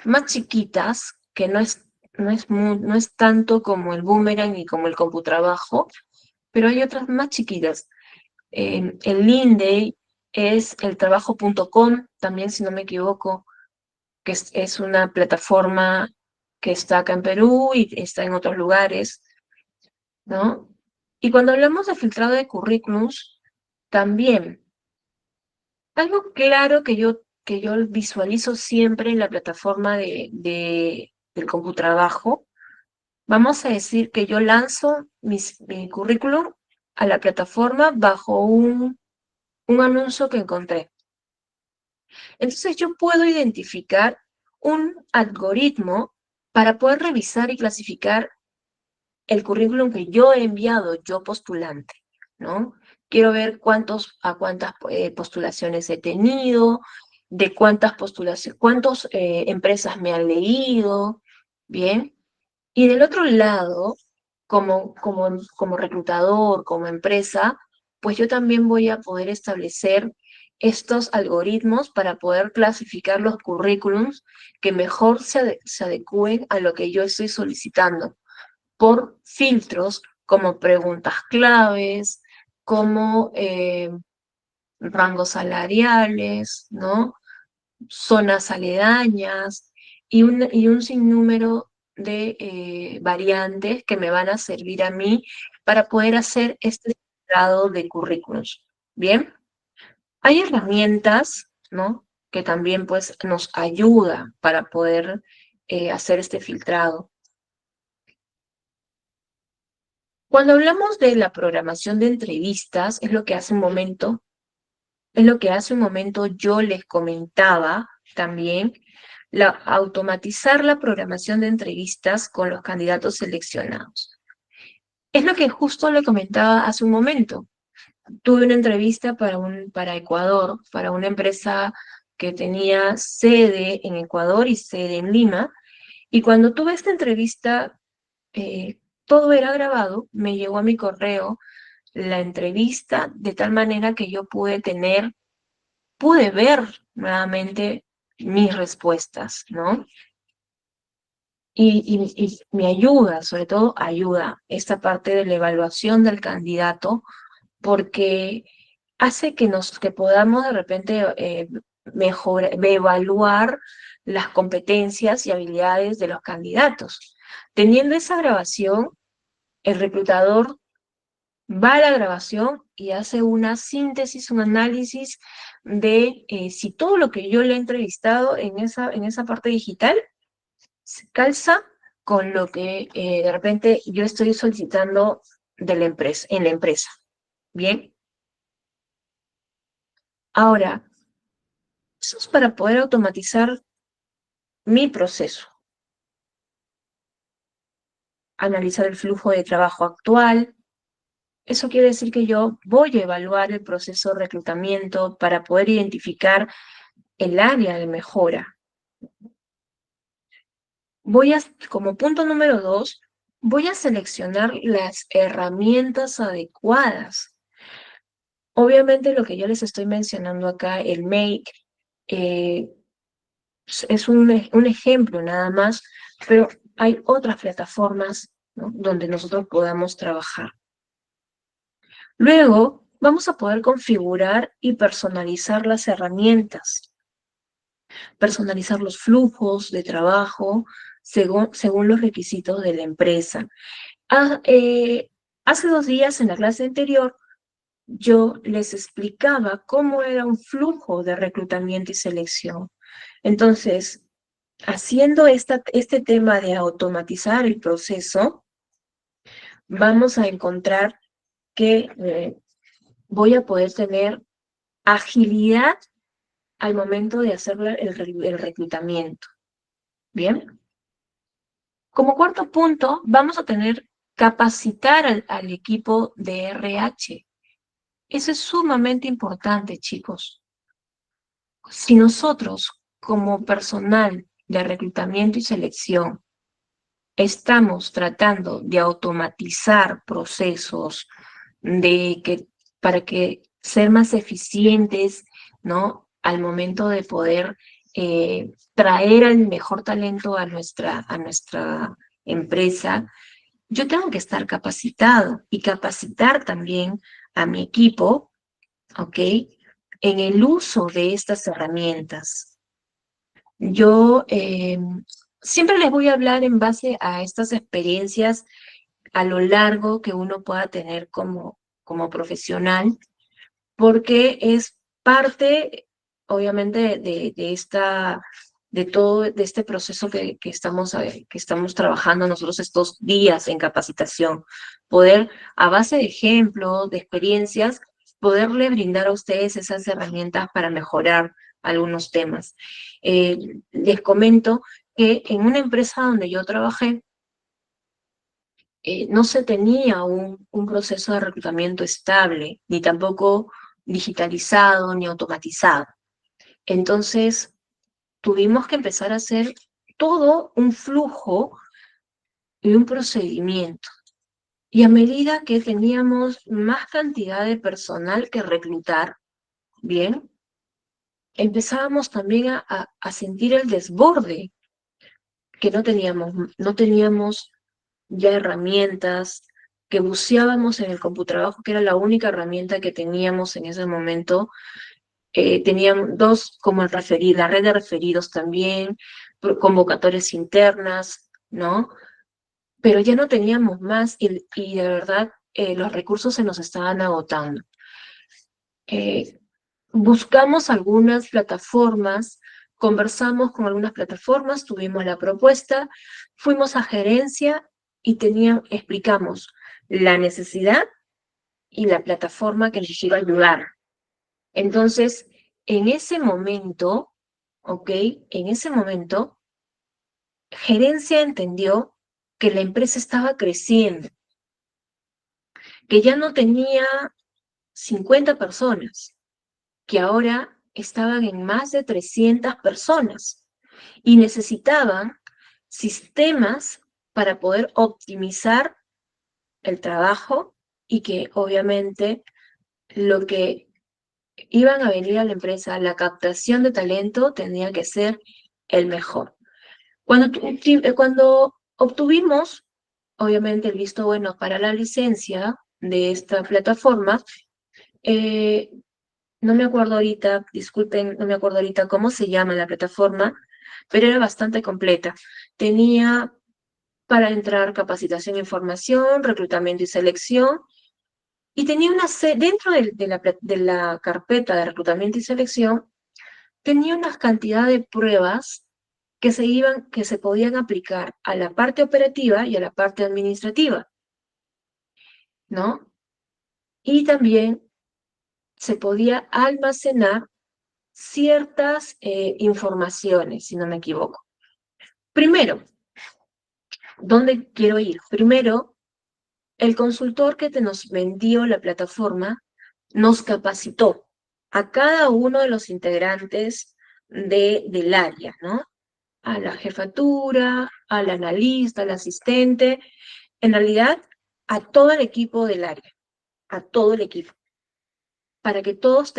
más chiquitas que no es tanto como el Boomerang y como el CompuTrabajo, pero hay otras más chiquitas. El Linday es el trabajo.com, también si no me equivoco, que es una plataforma que está acá en Perú y está en otros lugares, ¿no? Y cuando hablamos de filtrado de currículums, también algo claro que yo visualizo siempre en la plataforma del CompuTrabajo, vamos a decir que yo lanzo mi currículum a la plataforma bajo un anuncio que encontré. Entonces yo puedo identificar un algoritmo para poder revisar y clasificar el currículum que yo he enviado, yo postulante, ¿no? Quiero ver a cuántas postulaciones he tenido, de cuántas postulaciones, cuántas empresas me han leído, ¿bien? Y del otro lado, como reclutador, como empresa, pues yo también voy a poder establecer estos algoritmos para poder clasificar los currículums que mejor se adecúen a lo que yo estoy solicitando por filtros como preguntas claves, como rangos salariales, ¿no? Zonas aledañas y un sinnúmero de variantes que me van a servir a mí para poder hacer este filtrado de currículums. Bien, hay herramientas, ¿no? Que también pues nos ayuda para poder hacer este filtrado. Cuando hablamos de la programación de entrevistas, es lo que hace un momento yo les comentaba también, automatizar la programación de entrevistas con los candidatos seleccionados. Es lo que justo le comentaba hace un momento. Tuve una entrevista para Ecuador, para una empresa que tenía sede en Ecuador y sede en Lima, y cuando tuve esta entrevista, todo era grabado, me llegó a mi correo la entrevista de tal manera que yo pude ver nuevamente mis respuestas, ¿no? Y me ayuda, sobre todo ayuda esta parte de la evaluación del candidato, porque hace que podamos de repente evaluar las competencias y habilidades de los candidatos. Teniendo esa grabación, el reclutador va a la grabación y hace una síntesis, un análisis de si todo lo que yo le he entrevistado en esa parte digital se calza con lo que de repente yo estoy solicitando de la empresa, en la empresa. ¿Bien? Ahora, eso es para poder automatizar mi proceso, analizar el flujo de trabajo actual. Eso quiere decir que yo voy a evaluar el proceso de reclutamiento para poder identificar el área de mejora. Como punto número 2, voy a seleccionar las herramientas adecuadas. Obviamente lo que yo les estoy mencionando acá, el Make, eh, es un ejemplo nada más, pero hay otras plataformas, ¿no?, donde nosotros podamos trabajar. Luego, vamos a poder configurar y personalizar las herramientas, personalizar los flujos de trabajo según los requisitos de la empresa. Hace 2 días en la clase anterior, yo les explicaba cómo era un flujo de reclutamiento y selección. Entonces, haciendo este tema de automatizar el proceso, vamos a encontrar que voy a poder tener agilidad al momento de hacer el reclutamiento. ¿Bien? Como cuarto punto, vamos a capacitar al equipo de RH. Eso es sumamente importante, chicos. Si nosotros, como personal de reclutamiento y selección, estamos tratando de automatizar procesos, para que ser más eficientes, ¿no?, al momento de poder traer al mejor talento a nuestra empresa, yo tengo que estar capacitado y capacitar también a mi equipo, ¿ok?, en el uso de estas herramientas. Yo siempre les voy a hablar en base a estas experiencias a lo largo que uno pueda tener como profesional, porque es parte, obviamente, de este proceso que estamos trabajando nosotros estos días en capacitación. Poder, a base de ejemplos, de experiencias, poderle brindar a ustedes esas herramientas para mejorar algunos temas. Les comento que en una empresa donde yo trabajé, no se tenía un proceso de reclutamiento estable, ni tampoco digitalizado ni automatizado. Entonces, tuvimos que empezar a hacer todo un flujo y un procedimiento. Y a medida que teníamos más cantidad de personal que reclutar, bien, empezábamos también a sentir el desborde, que no teníamos ya herramientas, que buceábamos en el CompuTrabajo, que era la única herramienta que teníamos en ese momento. Teníamos dos, como la red de referidos también, convocatorias internas, ¿no? Pero ya no teníamos más y de verdad los recursos se nos estaban agotando. Buscamos algunas plataformas, conversamos con algunas plataformas, tuvimos la propuesta, fuimos a gerencia y explicamos la necesidad y la plataforma que nos iba a ayudar. Entonces, en ese momento, ¿ok? En ese momento, gerencia entendió que la empresa estaba creciendo, que ya no tenía 50 personas, que ahora estaban en más de 300 personas y necesitaban sistemas para poder optimizar el trabajo y que obviamente lo que iban a venir a la empresa, la captación de talento tenía que ser el mejor. Cuando obtuvimos, obviamente, el visto bueno para la licencia de esta plataforma, no me acuerdo ahorita, disculpen, no me acuerdo ahorita cómo se llama la plataforma, pero era bastante completa. Tenía para entrar capacitación e información, reclutamiento y selección, y tenía dentro de la carpeta de reclutamiento y selección, tenía una cantidad de pruebas que se podían aplicar a la parte operativa y a la parte administrativa, ¿no? Y también se podía almacenar ciertas informaciones, si no me equivoco. Primero, ¿dónde quiero ir? Primero, el consultor que nos vendió la plataforma nos capacitó a cada uno de los integrantes del área, ¿no? A la jefatura, al analista, al asistente, en realidad a todo el equipo del área, a todo el equipo, para que todos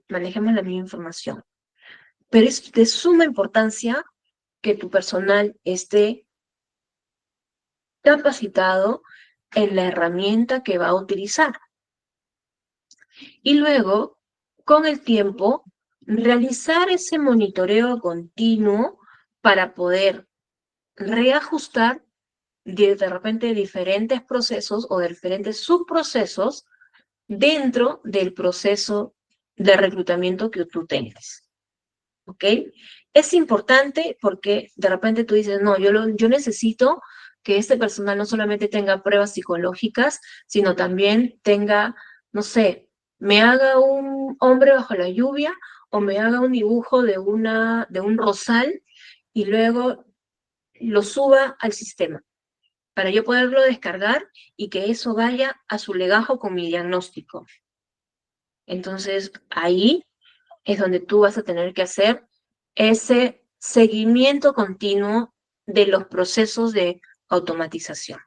manejemos la misma información. Pero es de suma importancia que tu personal esté capacitado en la herramienta que va a utilizar. Y luego, con el tiempo, realizar ese monitoreo continuo para poder reajustar de repente diferentes procesos o de diferentes subprocesos dentro del proceso de reclutamiento que tú tengas. ¿Ok? Es importante porque de repente tú dices, no, yo necesito que este personal no solamente tenga pruebas psicológicas, sino también tenga, no sé, me haga un hombre bajo la lluvia o me haga un dibujo de un rosal y luego lo suba al sistema para yo poderlo descargar y que eso vaya a su legajo con mi diagnóstico. Entonces, ahí es donde tú vas a tener que hacer ese seguimiento continuo de los procesos de automatización.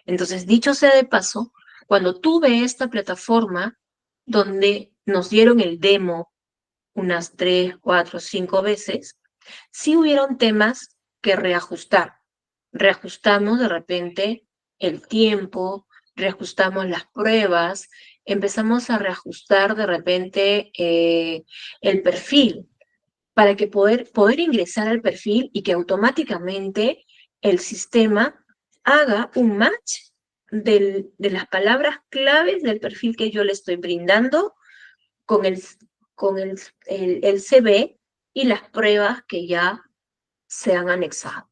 Entonces, dicho sea de paso, cuando tuve esta plataforma donde nos dieron el demo unas 3, 4, 5 veces, sí hubieron temas que reajustar. Reajustamos de repente el tiempo, reajustamos las pruebas, empezamos a reajustar de repente el perfil para que poder ingresar al perfil y que automáticamente el sistema haga un match de las palabras claves del perfil que yo le estoy brindando con el CV y las pruebas que ya se han anexado.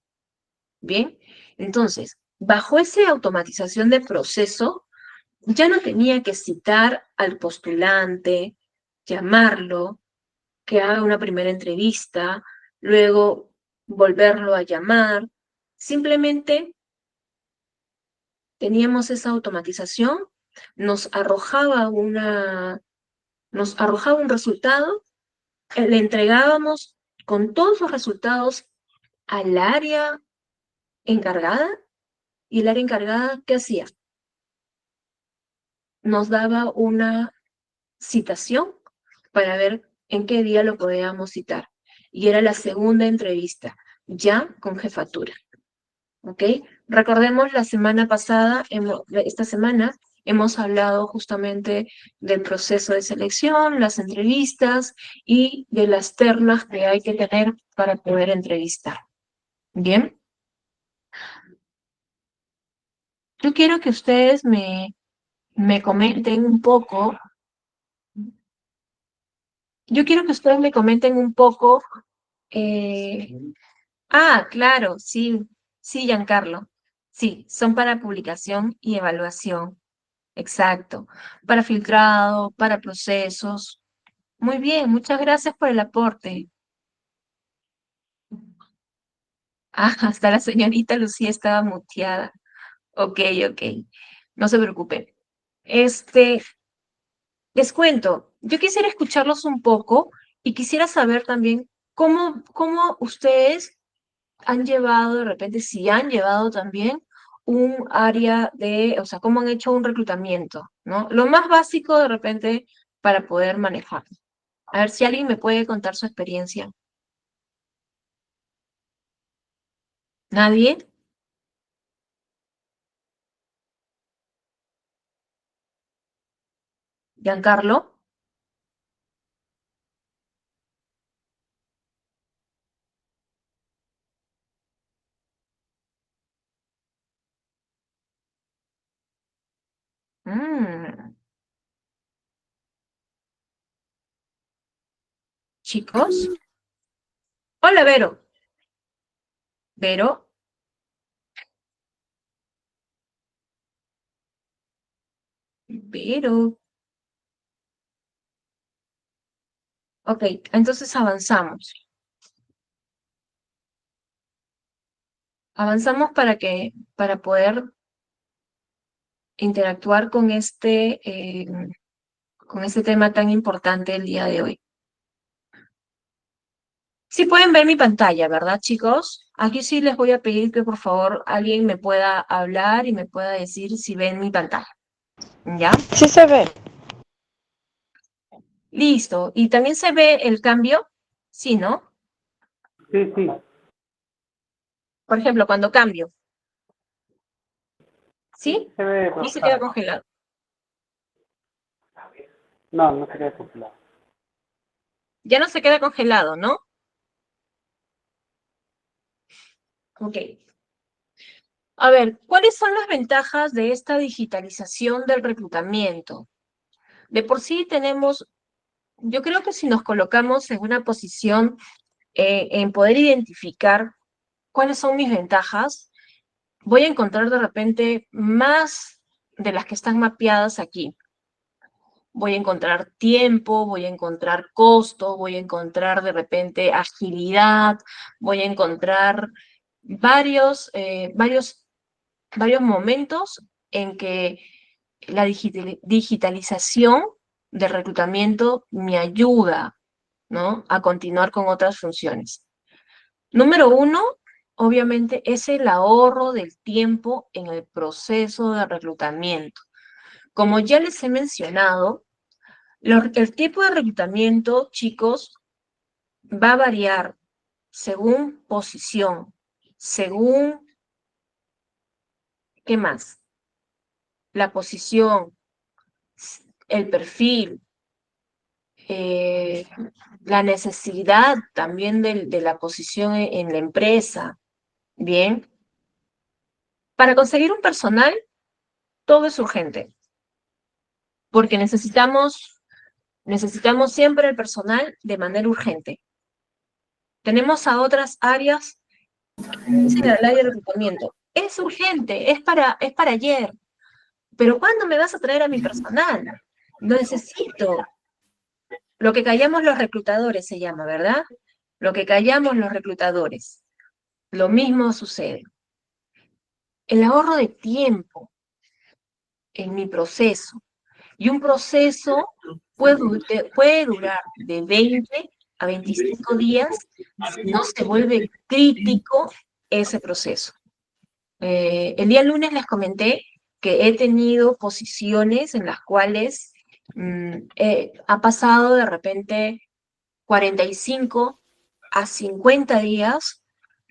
Bien, entonces, bajo esa automatización del proceso, ya no tenía que citar al postulante, llamarlo, que haga una primera entrevista, luego volverlo a llamar. Simplemente teníamos esa automatización, nos arrojaba un resultado, le entregábamos con todos los resultados al área encargada, y el área encargada, ¿qué hacía? Nos daba una citación para ver en qué día lo podíamos citar. Y era la segunda entrevista, ya con jefatura. ¿Ok? Recordemos la semana pasada, esta semana, hemos hablado justamente del proceso de selección, las entrevistas y de las ternas que hay que tener para poder entrevistar. ¿Bien? Yo quiero que ustedes me comenten un poco. Yo quiero que ustedes me comenten un poco. eh, claro, sí, sí, Giancarlo. Sí, son para publicación y evaluación. Exacto. Para filtrado, para procesos. Muy bien, muchas gracias por el aporte. Hasta la señorita Lucía estaba muteada. Ok, ok. No se preocupen. Este, les cuento, yo quisiera escucharlos un poco y quisiera saber también cómo ustedes han llevado, de repente, si han llevado también un área o sea, cómo han hecho un reclutamiento, ¿no? Lo más básico, de repente, para poder manejar. A ver si alguien me puede contar su experiencia. ¿Nadie? ¿Giancarlo? Mm, chicos. Hola, Vero. Vero, Vero. Ok, entonces avanzamos. Avanzamos para poder interactuar con este tema tan importante el día de hoy. Sí pueden ver mi pantalla, ¿verdad, chicos? Aquí sí les voy a pedir que por favor alguien me pueda hablar y me pueda decir si ven mi pantalla. ¿Ya? Sí se ve. Listo. ¿Y también se ve el cambio? Sí, ¿no? Sí, sí. Por ejemplo, cuando cambio. ¿Sí? Se ve, No se queda profesora. congelado. No, no se queda congelado. Ya no se queda congelado, ¿no? Ok. A ver, ¿cuáles son las ventajas de esta digitalización del reclutamiento? De por sí tenemos, yo creo que si nos colocamos en una posición en poder identificar cuáles son mis ventajas, voy a encontrar de repente más de las que están mapeadas aquí. Voy a encontrar tiempo, voy a encontrar costo, voy a encontrar de repente agilidad, voy a encontrar varios momentos en que la digitalización del reclutamiento me ayuda, ¿no?, a continuar con otras funciones. Número uno, obviamente, es el ahorro del tiempo en el proceso de reclutamiento. Como ya les he mencionado, el tipo de reclutamiento, chicos, va a variar según posición, según, ¿qué más? La posición, el perfil, eh, la necesidad también de la posición en la empresa. Bien, para conseguir un personal, todo es urgente, porque necesitamos siempre el personal de manera urgente. Tenemos a otras áreas, dicen el área de reclutamiento, es urgente, es para ayer, pero ¿cuándo me vas a traer a mi personal? Lo necesito. Lo que callamos los reclutadores se llama, ¿verdad? Lo que callamos los reclutadores. Lo mismo sucede. El ahorro de tiempo. en mi proceso. Y un proceso puede durar de 20 a 25 días si no se vuelve crítico ese proceso. El día lunes les comenté que he tenido posiciones en las cuales ha pasado de repente 45 a 50 días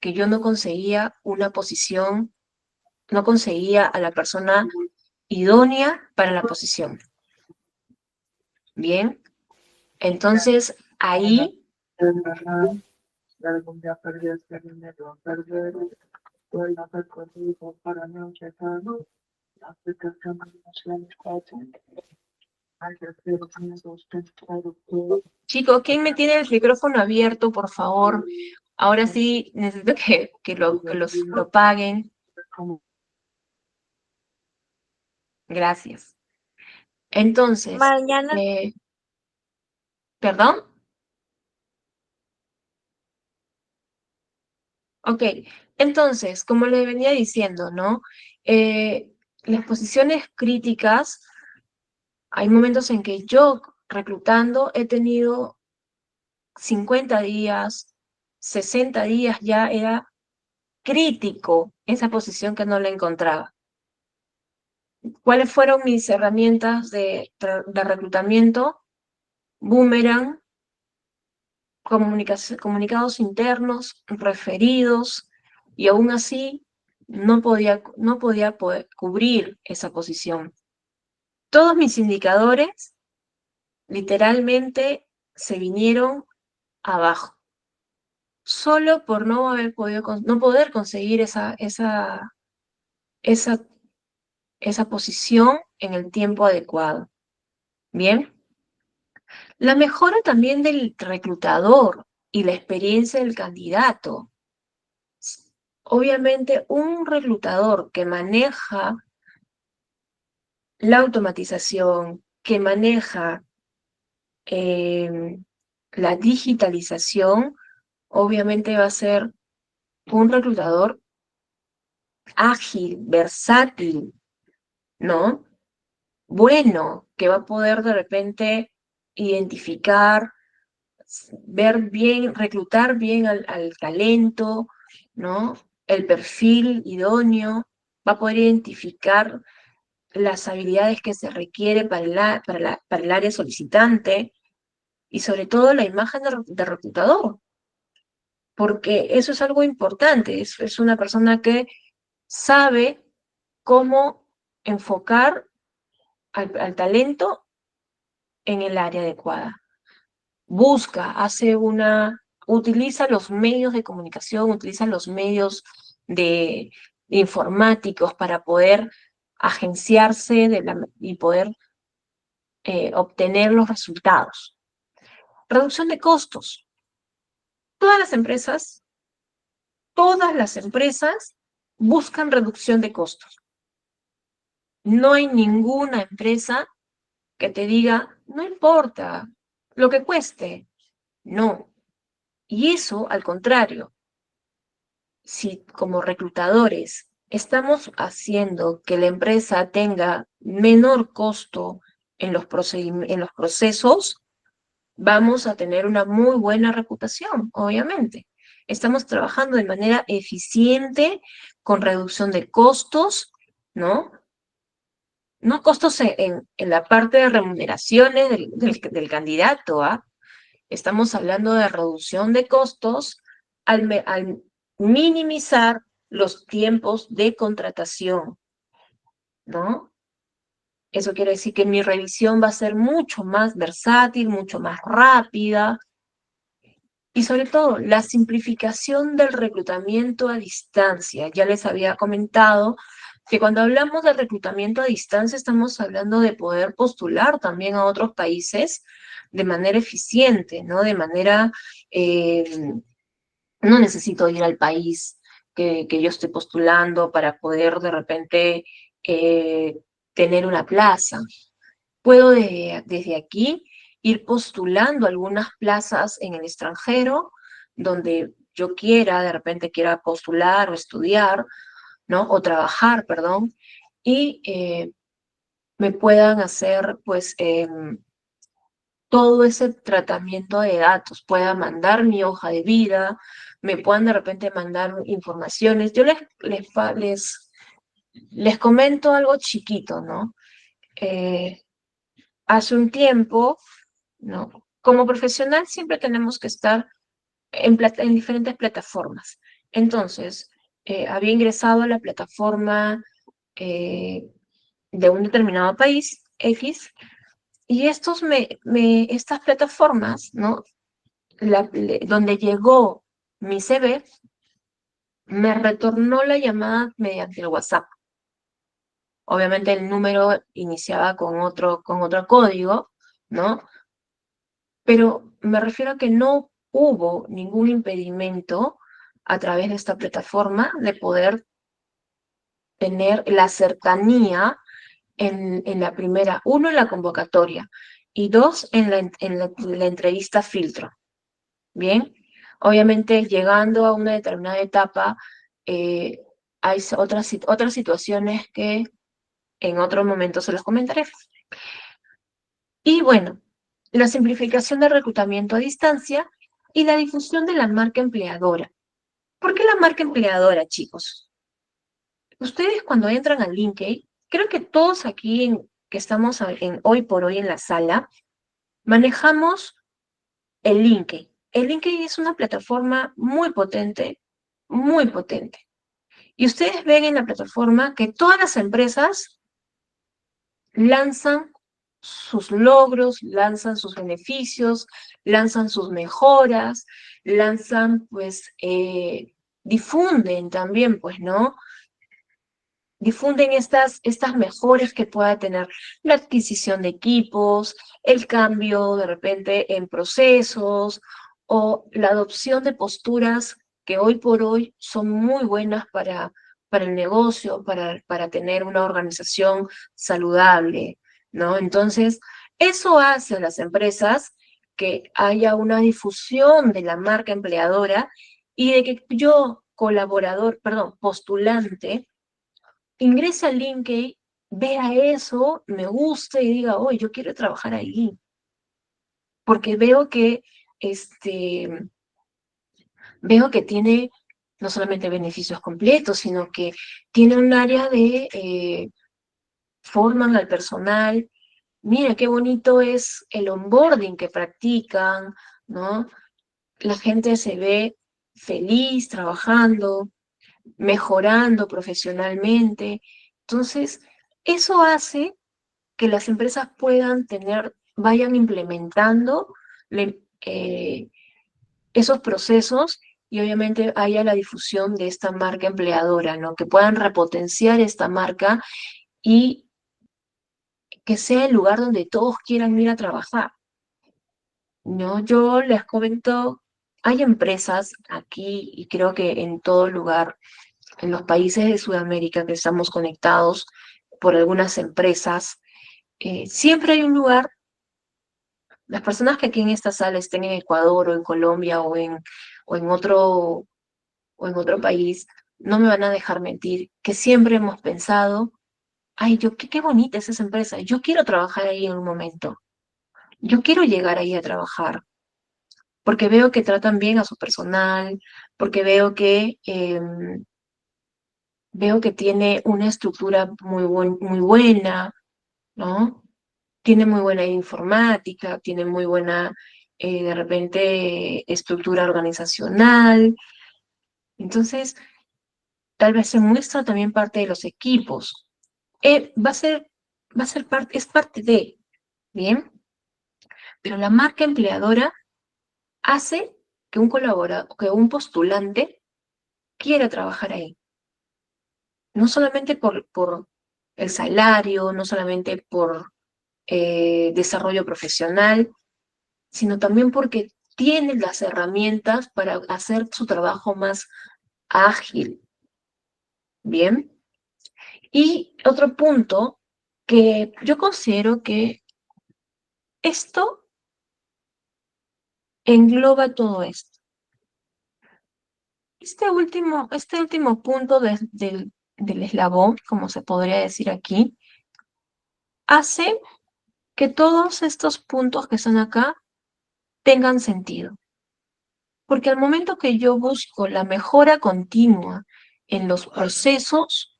que yo no conseguía una posición, no conseguía a la persona idónea para la posición. Bien, entonces ahí chicos, ¿quién me tiene el micrófono abierto, por favor? Ahora sí necesito que lo paguen. Gracias. Entonces, Mañana, ¿perdón? Ok, entonces, como les venía diciendo, ¿no? Las posiciones críticas, hay momentos en que yo reclutando he tenido 50 días, 60 días ya era crítico esa posición que no la encontraba. ¿Cuáles fueron mis herramientas de reclutamiento? Boomerang, comunicados internos, referidos, y aún así no podía cubrir esa posición. Todos mis indicadores literalmente se vinieron abajo, solo por no poder conseguir esa posición en el tiempo adecuado. Bien. La mejora también del reclutador y la experiencia del candidato. Obviamente, un reclutador que maneja la automatización, que maneja la digitalización, obviamente va a ser un reclutador ágil, versátil, ¿no? Bueno, que va a poder de repente identificar, ver bien, reclutar bien al talento, ¿no? El perfil idóneo, va a poder identificar las habilidades que se requiere para el área solicitante y sobre todo la imagen de reclutador, porque eso es algo importante, es una persona que sabe cómo enfocar al talento en el área adecuada. Utiliza los medios de comunicación, utiliza los medios de informáticos para poder agenciarse y poder obtener los resultados. Reducción de costos. Todas las empresas buscan reducción de costos. No hay ninguna empresa que te diga, no importa lo que cueste. No. Y eso, al contrario, si como reclutadores estamos haciendo que la empresa tenga menor costo en los procesos, vamos a tener una muy buena reputación, obviamente. Estamos trabajando de manera eficiente, con reducción de costos, ¿no? No costos en la parte de remuneraciones del candidato, ¿ah? Estamos hablando de reducción de costos al minimizar los tiempos de contratación, ¿no? Eso quiere decir que mi revisión va a ser mucho más versátil, mucho más rápida, y sobre todo la simplificación del reclutamiento a distancia. Ya les había comentado que cuando hablamos de reclutamiento a distancia estamos hablando de poder postular también a otros países de manera eficiente, ¿no? No necesito ir al país que yo esté postulando para poder de repente tener una plaza. Puedo desde aquí ir postulando algunas plazas en el extranjero donde yo de repente quiera postular o estudiar, ¿no? O trabajar, perdón, y me puedan hacer, pues, todo ese tratamiento de datos, pueda mandar mi hoja de vida, me puedan de repente mandar informaciones. Yo les comento algo chiquito, ¿no? Hace un tiempo, ¿no? Como profesional siempre tenemos que estar en diferentes plataformas. Entonces, había ingresado a la plataforma eh, de un determinado país, X, y estas plataformas, ¿no? Donde llegó mi CV, me retornó la llamada mediante el WhatsApp. Obviamente el número iniciaba con otro código, ¿no? Pero me refiero a que no hubo ningún impedimento a través de esta plataforma de poder tener la cercanía en la primera, uno, en la convocatoria y dos, la entrevista filtro. Bien, obviamente llegando a una determinada etapa, hay otras situaciones que en otro momento se los comentaré. Y bueno, la simplificación del reclutamiento a distancia y la difusión de la marca empleadora. ¿Por qué la marca empleadora, chicos? Ustedes cuando entran al LinkedIn, creo que todos aquí que estamos hoy por hoy en la sala, manejamos el LinkedIn. El LinkedIn es una plataforma muy potente, muy potente. Y ustedes ven en la plataforma que todas las empresas lanzan sus logros, lanzan sus beneficios, lanzan sus mejoras, lanzan, pues, difunden también, pues, ¿no? Difunden estas mejoras que pueda tener la adquisición de equipos, el cambio de repente en procesos o la adopción de posturas que hoy por hoy son muy buenas para el negocio, para tener una organización saludable, ¿no? Entonces, eso hace a las empresas que haya una difusión de la marca empleadora y de que yo, postulante, ingrese al LinkedIn, vea eso, me guste y diga, oye, yo quiero trabajar ahí. Porque veo que tiene no solamente beneficios completos, sino que tiene un área de forman al personal. Mira qué bonito es el onboarding que practican, ¿no? La gente se ve feliz trabajando, mejorando profesionalmente. Entonces, eso hace que las empresas vayan implementando esos procesos y obviamente haya la difusión de esta marca empleadora, ¿no? Que puedan repotenciar esta marca y que sea el lugar donde todos quieran ir a trabajar, ¿no? Yo les comento, hay empresas aquí y creo que en todo lugar, en los países de Sudamérica que estamos conectados por algunas empresas, siempre hay un lugar. Las personas que aquí en esta sala estén en Ecuador o en Colombia o en otro, o en otro país, no me van a dejar mentir, que siempre hemos pensado, ay, qué bonita es esa empresa, yo quiero trabajar ahí en un momento, yo quiero llegar ahí a trabajar, porque veo que tratan bien a su personal, porque veo que tiene una estructura muy buena, ¿no? Tiene muy buena informática, tiene muy buena, de repente, estructura organizacional. Entonces, tal vez se muestra también parte de los equipos. Es parte de, ¿bien? Pero la marca empleadora hace que que un postulante quiera trabajar ahí. No solamente por el salario, no solamente por desarrollo profesional, sino también porque tiene las herramientas para hacer su trabajo más ágil. Bien. Y otro punto que yo considero que esto engloba todo esto. Este último punto del eslabón, como se podría decir aquí, hace que todos estos puntos que están acá tengan sentido. Porque al momento que yo busco la mejora continua en los procesos,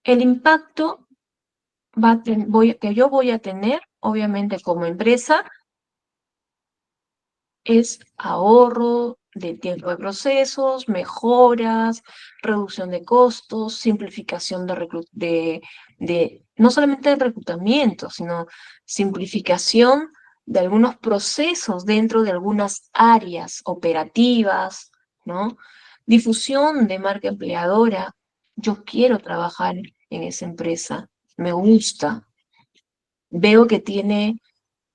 el impacto que yo voy a tener, obviamente como empresa, es ahorro de tiempo de procesos, mejoras, reducción de costos, simplificación no solamente de reclutamiento, sino simplificación de algunos procesos dentro de algunas áreas operativas, ¿no? Difusión de marca empleadora. Yo quiero trabajar en esa empresa, me gusta. Veo que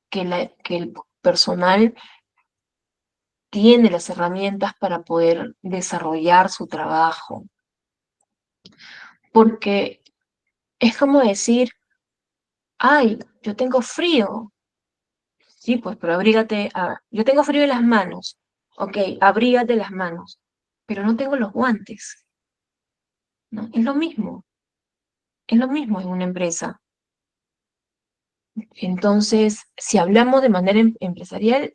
que el personal tiene las herramientas para poder desarrollar su trabajo. Porque es como decir, ay, yo tengo frío. Sí, pues, pero yo tengo frío en las manos. Ok, abrígate las manos. Pero no tengo los guantes, ¿no? Es lo mismo en una empresa. Entonces, si hablamos de manera empresarial,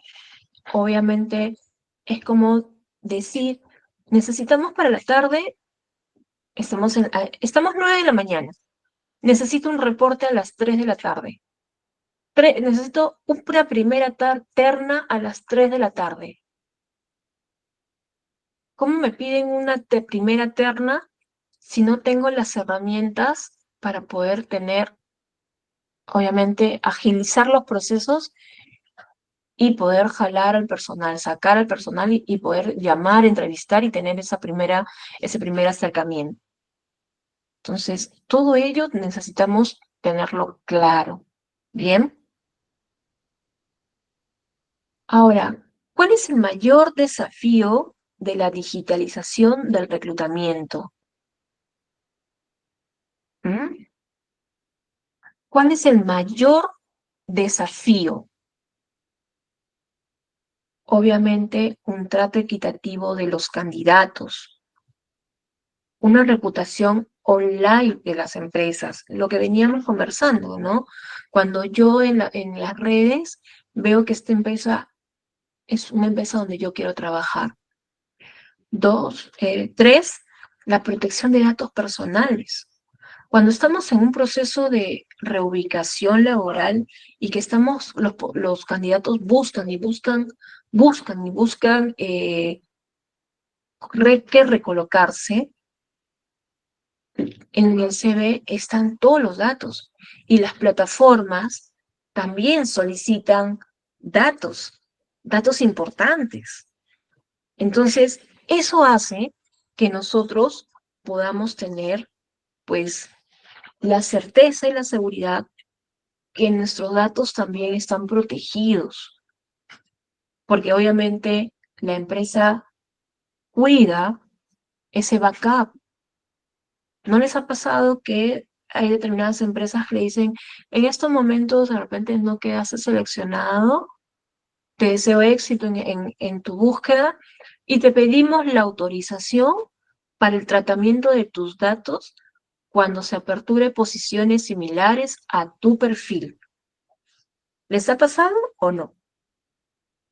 obviamente es como decir, necesitamos para la tarde, estamos 9 de la mañana. Necesito un reporte a las 3 de la tarde. Necesito una primera terna a las 3 de la tarde. ¿Cómo me piden una primera terna si no tengo las herramientas para poder tener, obviamente, agilizar los procesos y poder jalar al personal, sacar al personal y poder llamar, entrevistar y tener ese primer acercamiento? Entonces, todo ello necesitamos tenerlo claro. ¿Bien? Ahora, ¿cuál es el mayor desafío de la digitalización del reclutamiento? ¿Mm? ¿Cuál es el mayor desafío? Obviamente, un trato equitativo de los candidatos, una reputación online de las empresas, lo que veníamos conversando, ¿no? Cuando yo en las redes veo que esta empresa es una empresa donde yo quiero trabajar. Tres, la protección de datos personales. Cuando estamos en un proceso de reubicación laboral y que los candidatos buscan que recolocarse, en el CV están todos los datos y las plataformas también solicitan datos importantes. Entonces, eso hace que nosotros podamos tener, pues, la certeza y la seguridad que nuestros datos también están protegidos, porque obviamente la empresa cuida ese backup. ¿No les ha pasado que hay determinadas empresas que le dicen, en estos momentos de repente no quedaste seleccionado, te deseo éxito en tu búsqueda y te pedimos la autorización para el tratamiento de tus datos cuando se aperture posiciones similares a tu perfil? ¿Les ha pasado o no?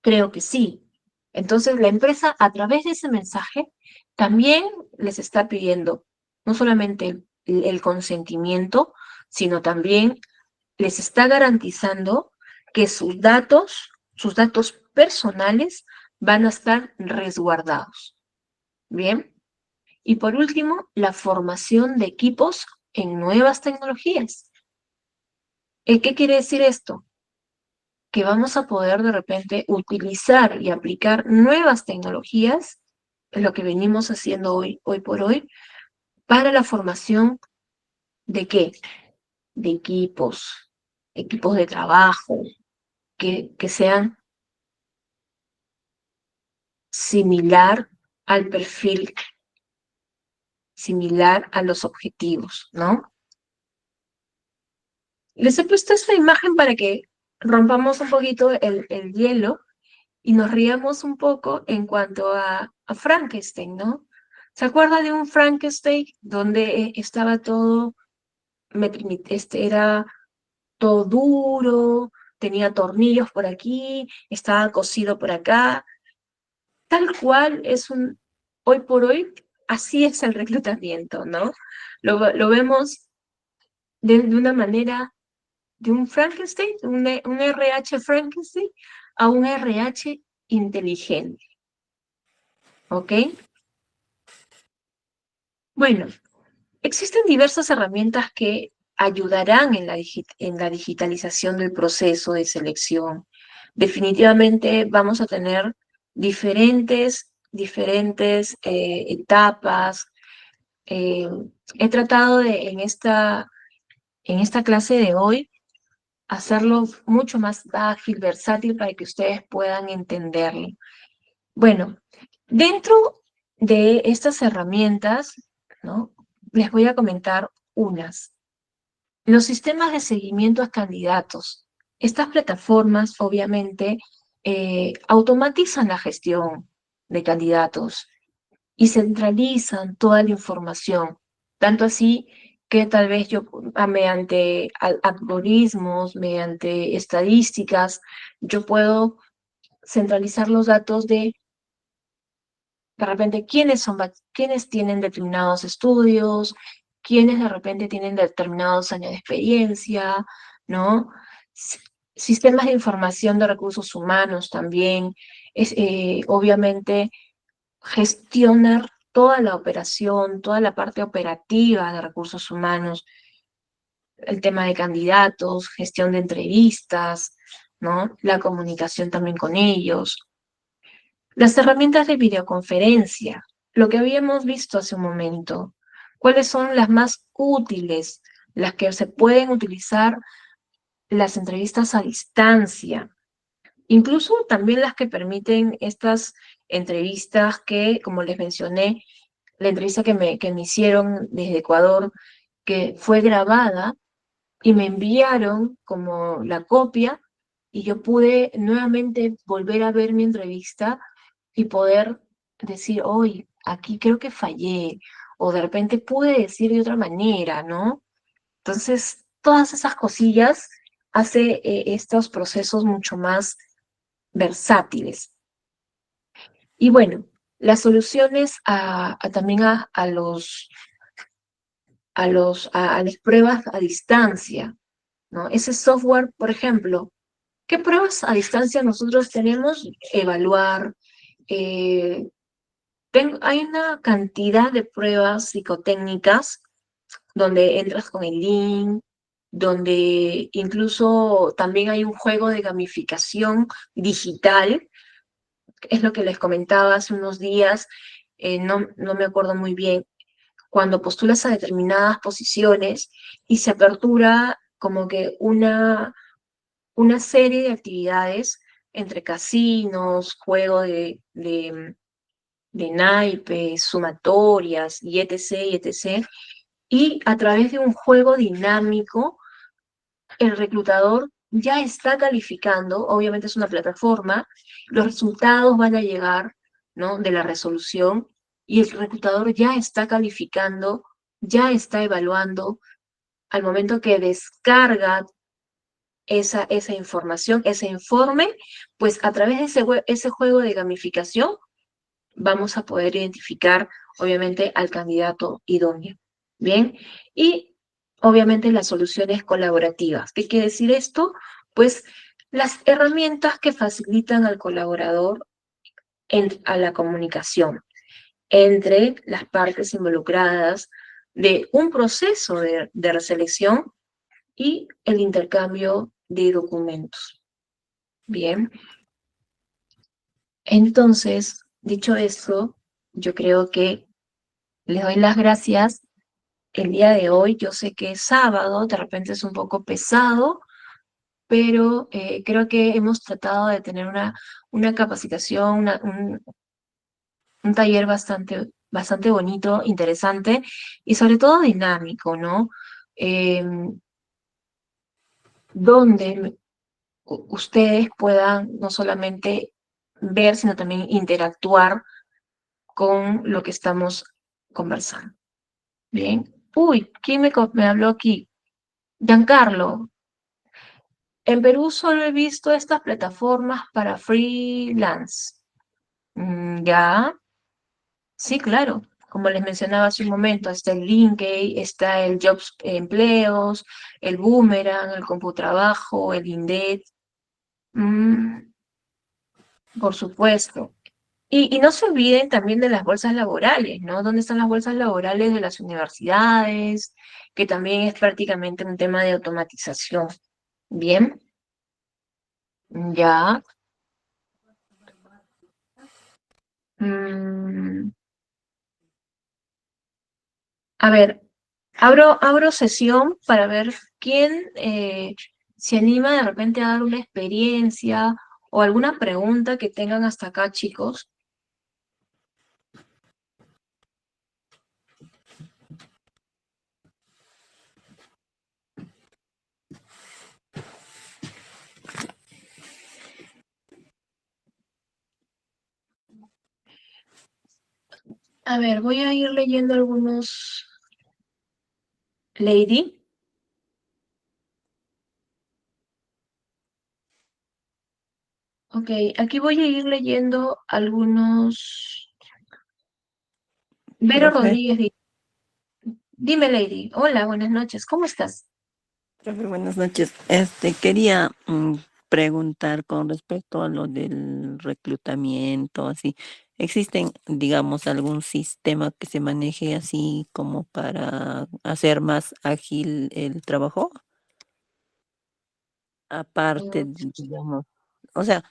Creo que sí. Entonces, la empresa, a través de ese mensaje, también les está pidiendo no solamente el consentimiento, sino también les está garantizando que sus datos personales, van a estar resguardados. Bien. Y por último, la formación de equipos en nuevas tecnologías. ¿Qué quiere decir esto? Que vamos a poder de repente utilizar y aplicar nuevas tecnologías, es lo que venimos haciendo hoy por hoy, para la formación ¿de qué? De equipos de trabajo, que sean similar al perfil, similar a los objetivos, ¿no? Les he puesto esta imagen para que rompamos un poquito el hielo y nos riamos un poco en cuanto a Frankenstein, ¿no? ¿Se acuerda de un Frankenstein donde estaba todo, era todo duro, tenía tornillos por aquí, estaba cosido por acá. Tal cual hoy por hoy, así es el reclutamiento, ¿no? Lo vemos de una manera, de un Frankenstein, un RH Frankenstein, a un RH inteligente, ¿ok? Bueno, existen diversas herramientas que ayudarán en la digitalización del proceso de selección. Definitivamente vamos a tener diferentes etapas. Eh, He tratado en esta clase de hoy, hacerlo mucho más ágil, versátil, para que ustedes puedan entenderlo. Bueno, dentro de estas herramientas, ¿no? Les voy a comentar unas. Los sistemas de seguimiento a candidatos. Estas plataformas, obviamente, automatizan la gestión de candidatos y centralizan toda la información. Tanto así que tal vez yo, mediante algoritmos, mediante estadísticas, yo puedo centralizar los datos de repente, quiénes tienen determinados estudios, quiénes de repente tienen determinados años de experiencia, ¿no? S- Sistemas de información de recursos humanos también, obviamente gestionar toda la operación, toda la parte operativa de recursos humanos, el tema de candidatos, gestión de entrevistas, ¿no? La comunicación también con ellos. Las herramientas de videoconferencia, lo que habíamos visto hace un momento, ¿cuáles son las más útiles, las que se pueden utilizar las entrevistas a distancia? Incluso también las que permiten estas entrevistas que, como les mencioné, la entrevista que me hicieron desde Ecuador, que fue grabada y me enviaron como la copia y yo pude nuevamente volver a ver mi entrevista y poder decir, hoy aquí creo que fallé, o de repente pude decir de otra manera, ¿no? Entonces, todas esas cosillas hace estos procesos mucho más versátiles. Y bueno, las soluciones también a las pruebas a distancia, ¿no? Ese software, por ejemplo, ¿qué pruebas a distancia nosotros tenemos? Evaluar. eh, Hay una cantidad de pruebas psicotécnicas donde entras con el link, donde incluso también hay un juego de gamificación digital, es lo que les comentaba hace unos días, no me acuerdo muy bien, cuando postulas a determinadas posiciones y se apertura como que una serie de actividades entre casinos, juego de naipes, sumatorias, y etc., y etc. Y a través de un juego dinámico, el reclutador ya está calificando, obviamente es una plataforma, los resultados van a llegar, ¿no? De la resolución, y el reclutador ya está calificando, ya está evaluando al momento que descarga esa información, ese informe, pues a través de ese juego de gamificación vamos a poder identificar, obviamente, al candidato idóneo. Bien, y obviamente las soluciones colaborativas. ¿Qué quiere decir esto? Pues las herramientas que facilitan al colaborador a la comunicación entre las partes involucradas de un proceso de reselección y el intercambio de documentos. Bien, entonces, dicho esto, yo creo que les doy las gracias el día de hoy. Yo sé que es sábado, de repente es un poco pesado, pero creo que hemos tratado de tener una capacitación, un taller bastante bonito, interesante y sobre todo dinámico, ¿no? Donde ustedes puedan no solamente ver, sino también interactuar con lo que estamos conversando. Bien. Uy, ¿quién me habló aquí? Giancarlo. En Perú solo he visto estas plataformas para freelance. Ya, sí, claro. Como les mencionaba hace un momento, está el LinkedIn, está el Jobs Empleos, el Boomerang, el Computrabajo, el Indeed. Mm, por supuesto. Y no se olviden también de las bolsas laborales, ¿no? ¿Dónde están las bolsas laborales de las universidades? Que también es prácticamente un tema de automatización. Bien, ya. Mm, a ver, abro sesión para ver quién se anima de repente a dar una experiencia o alguna pregunta que tengan hasta acá, chicos. A ver, voy a ir leyendo algunos. Lady. Ok, aquí voy a ir leyendo algunos. Vero Profe, Rodríguez, dime, Lady. Hola, buenas noches. ¿Cómo estás? profe, buenas noches. Quería preguntar con respecto a lo del reclutamiento, así. ¿Existen, digamos, algún sistema que se maneje así como para hacer más ágil el trabajo? Aparte, Mm, digamos, o sea,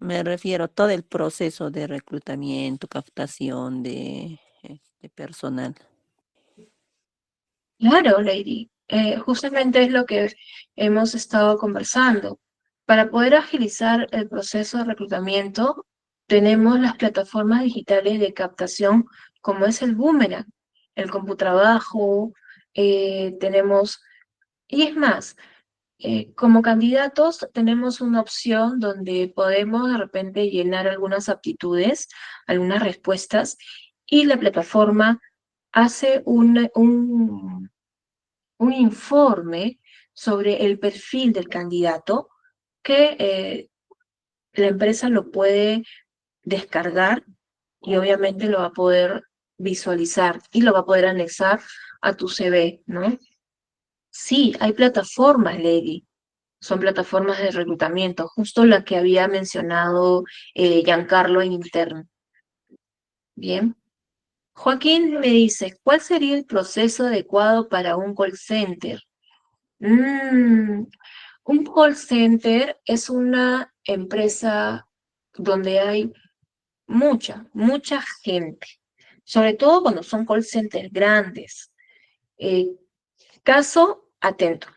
me refiero a todo el proceso de reclutamiento, captación de personal. Claro, Lady. Justamente es lo que hemos estado conversando. Para poder agilizar el proceso de reclutamiento, tenemos las plataformas digitales de captación, como es el Boomerang, el Computrabajo, tenemos, y es más, como candidatos tenemos una opción donde podemos de repente llenar algunas aptitudes, algunas respuestas, y la plataforma hace un informe sobre el perfil del candidato que la empresa lo puede descargar y obviamente lo va a poder visualizar y lo va a poder anexar a tu CV, ¿no? Sí, hay plataformas, Lady. Son plataformas de reclutamiento, justo la que había mencionado Giancarlo en interno. Bien. Joaquín me dice, ¿cuál sería el proceso adecuado para un call center? Mm, un call center es una empresa donde hay mucha gente, sobre todo cuando son call centers grandes. Eh, caso atento.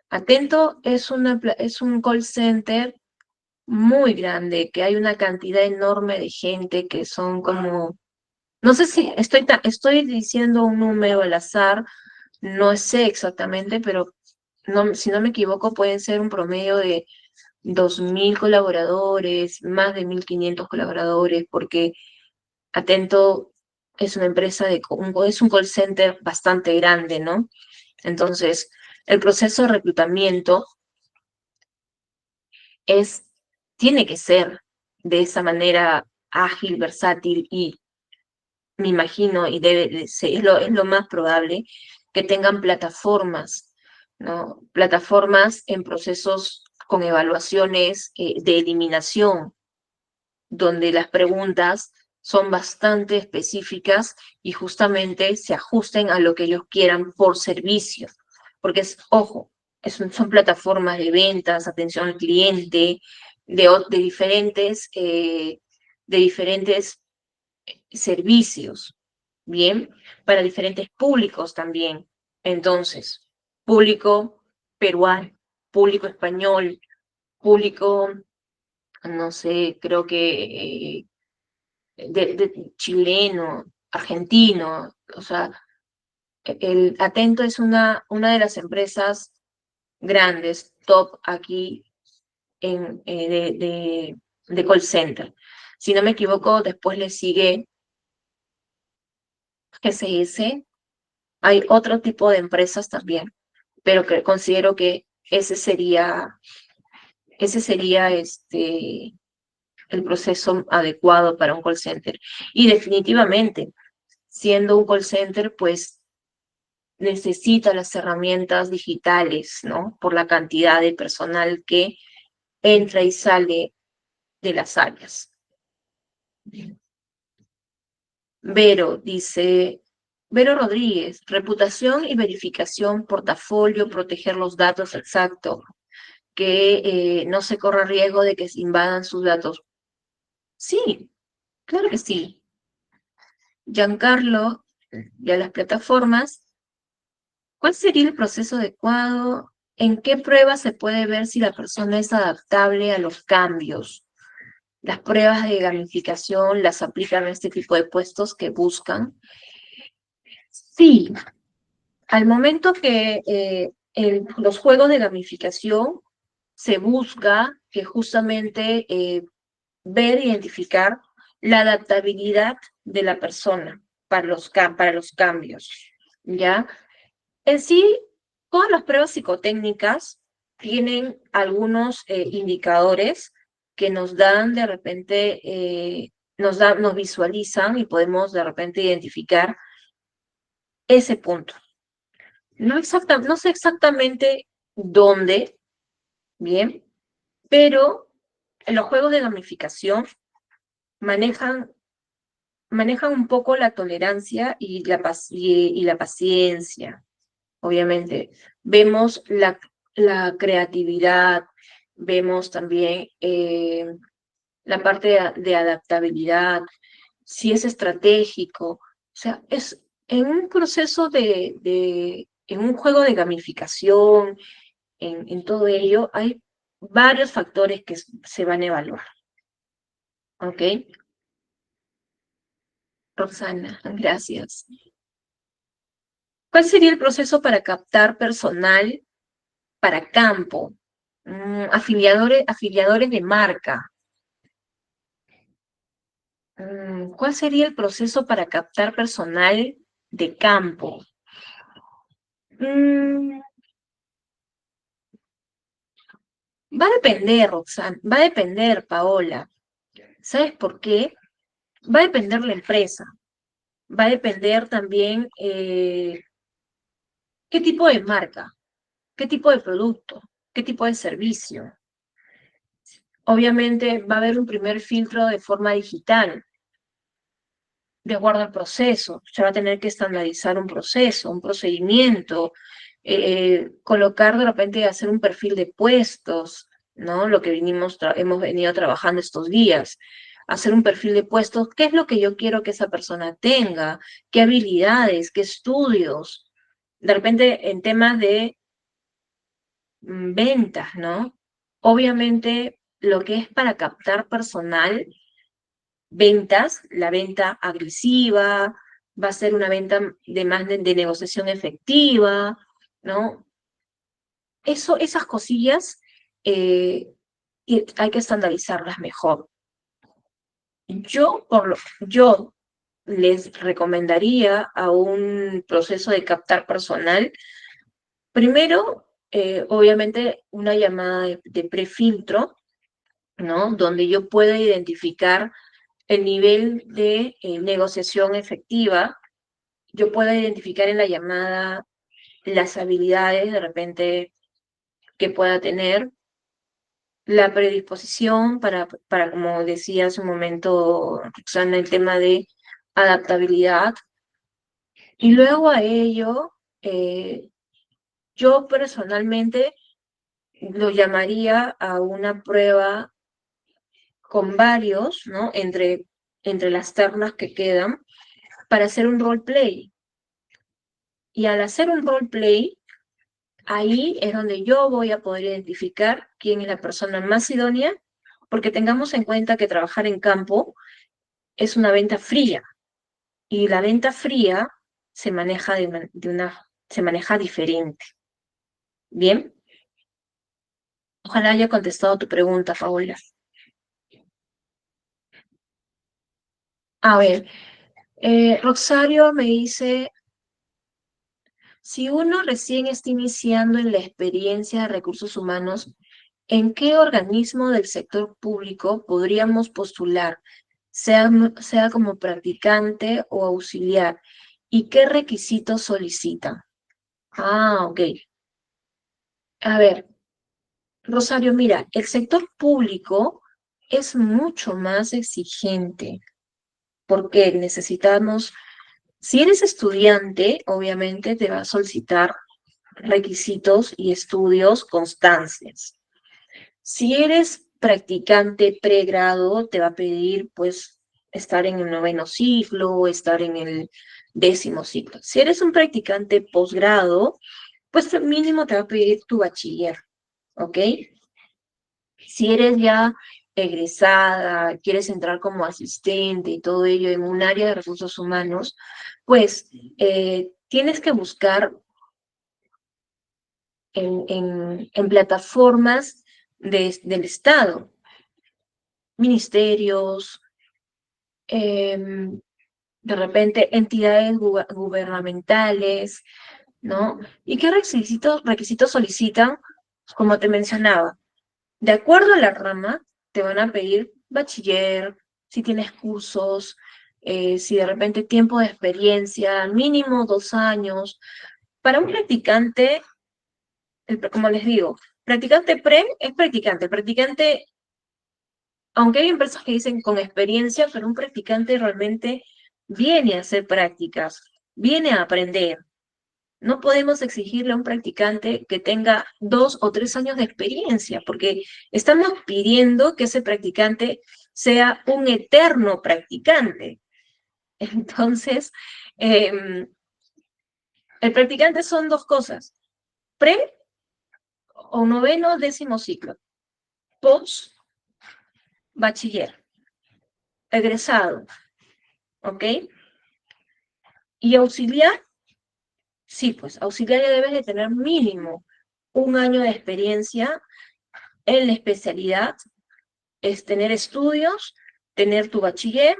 Atento es un call center muy grande, que hay una cantidad enorme de gente que son como, no sé si estoy diciendo un número al azar, no sé exactamente, pero no, si no me equivoco pueden ser un promedio de 2.000 colaboradores, más de 1.500 colaboradores, porque Atento es una empresa es un call center bastante grande, ¿no? Entonces, el proceso de reclutamiento es, tiene que ser de esa manera ágil, versátil y me imagino, y debe de ser, es lo más probable, que tengan plataformas, ¿no? Plataformas en procesos con evaluaciones de eliminación, donde las preguntas son bastante específicas y justamente se ajusten a lo que ellos quieran por servicio. Porque ojo, son plataformas de ventas, atención al cliente, de diferentes servicios, ¿bien? Para diferentes públicos también. Entonces, público peruano, público español, público, no sé, creo que de chileno, argentino, o sea, el Atento es una de las empresas grandes, top aquí de call center. Si no me equivoco, después le sigue GCS. Hay otro tipo de empresas también, pero que considero que ese sería el proceso adecuado para un call center. Y definitivamente, siendo un call center, pues necesita las herramientas digitales, ¿no? Por la cantidad de personal que entra y sale de las áreas. Vero Rodríguez, reputación y verificación, portafolio, proteger los datos, exacto, que no se corra riesgo de que se invadan sus datos. Sí, claro que sí. Giancarlo, ya las plataformas, ¿cuál sería el proceso adecuado? ¿En qué pruebas se puede ver si la persona es adaptable a los cambios? Las pruebas de gamificación las aplican a este tipo de puestos que buscan. Sí, al momento que los juegos de gamificación se busca que justamente ver e identificar la adaptabilidad de la persona para los cambios, ¿ya? En sí, todas las pruebas psicotécnicas tienen algunos indicadores que nos dan de repente, nos visualizan y podemos de repente identificar ese punto. No sé exactamente dónde, bien, pero los juegos de gamificación manejan, manejan un poco la tolerancia y y la paciencia, obviamente. Vemos la creatividad, vemos también la parte de adaptabilidad, si es estratégico. O sea, es en un proceso en un juego de gamificación, en todo ello, hay varios factores que se van a evaluar. ¿Ok? Roxana, gracias. ¿Cuál sería el proceso para captar personal para campo? Afiliadores de marca. ¿Cuál sería el proceso para captar personal de campo? Mm, Va a depender, Roxana, va a depender, Paola. ¿Sabes por qué? Va a depender la empresa. Va a depender también qué tipo de marca, qué tipo de producto, qué tipo de servicio. Obviamente va a haber un primer filtro de forma digital, de acuerdo al proceso. Se va a tener que estandarizar un proceso, un procedimiento, colocar de repente, hacer un perfil de puestos, ¿no? Lo que hemos venido trabajando estos días. Hacer un perfil de puestos, ¿qué es lo que yo quiero que esa persona tenga? ¿Qué habilidades? ¿Qué estudios? De repente, en temas de ventas, ¿no? Obviamente, lo que es para captar personal, ventas, la venta agresiva, va a ser una venta de más de negociación efectiva, ¿no? Esas cosillas hay que estandarizarlas mejor. Yo les recomendaría a un proceso de captar personal, primero, obviamente, una llamada de prefiltro, ¿no? Donde yo pueda identificar el nivel de negociación efectiva, yo pueda identificar en la llamada las habilidades de repente que pueda tener, la predisposición como decía hace un momento Roxana, el tema de adaptabilidad, y luego a ello, yo personalmente lo llamaría a una prueba con varios, ¿no? Entre las ternas que quedan, para hacer un roleplay. Y al hacer un roleplay, ahí es donde yo voy a poder identificar quién es la persona más idónea, porque tengamos en cuenta que trabajar en campo es una venta fría, y la venta fría se maneja se maneja diferente. ¿Bien? Ojalá haya contestado tu pregunta, Paola. A ver, Rosario me dice, Si uno recién está iniciando en la experiencia de recursos humanos, ¿en qué organismo del sector público podríamos postular, sea como practicante o auxiliar? ¿Y qué requisitos solicitan? Ah, ok. A ver, Rosario, mira, el sector público es mucho más exigente porque necesitamos, si eres estudiante, obviamente te va a solicitar requisitos y estudios, constancias. Si eres practicante pregrado, te va a pedir, pues, estar en el 9º ciclo, estar en el 10º ciclo. Si eres un practicante posgrado, pues mínimo te va a pedir tu bachiller, ¿ok? Si eres ya egresada, quieres entrar como asistente y todo ello en un área de recursos humanos, pues tienes que buscar en plataformas del Estado, ministerios, de repente entidades gubernamentales, ¿no? ¿Y qué requisitos solicitan? Como te mencionaba, de acuerdo a la rama, te van a pedir bachiller, si tienes cursos, si de repente tiempo de experiencia, mínimo 2 años. Para un practicante, como les digo, practicante pre es practicante. El practicante, aunque hay empresas que dicen con experiencia, pero un practicante realmente viene a hacer prácticas, viene a aprender. No podemos exigirle a un practicante que tenga 2 o 3 años de experiencia, porque estamos pidiendo que ese practicante sea un eterno practicante. Entonces, el practicante son 2 cosas, pre o 9º, 10º ciclo, post, bachiller, egresado, ¿ok? Y auxiliar, sí, pues auxiliar ya debes de tener mínimo 1 año de experiencia en la especialidad, es tener estudios, tener tu bachiller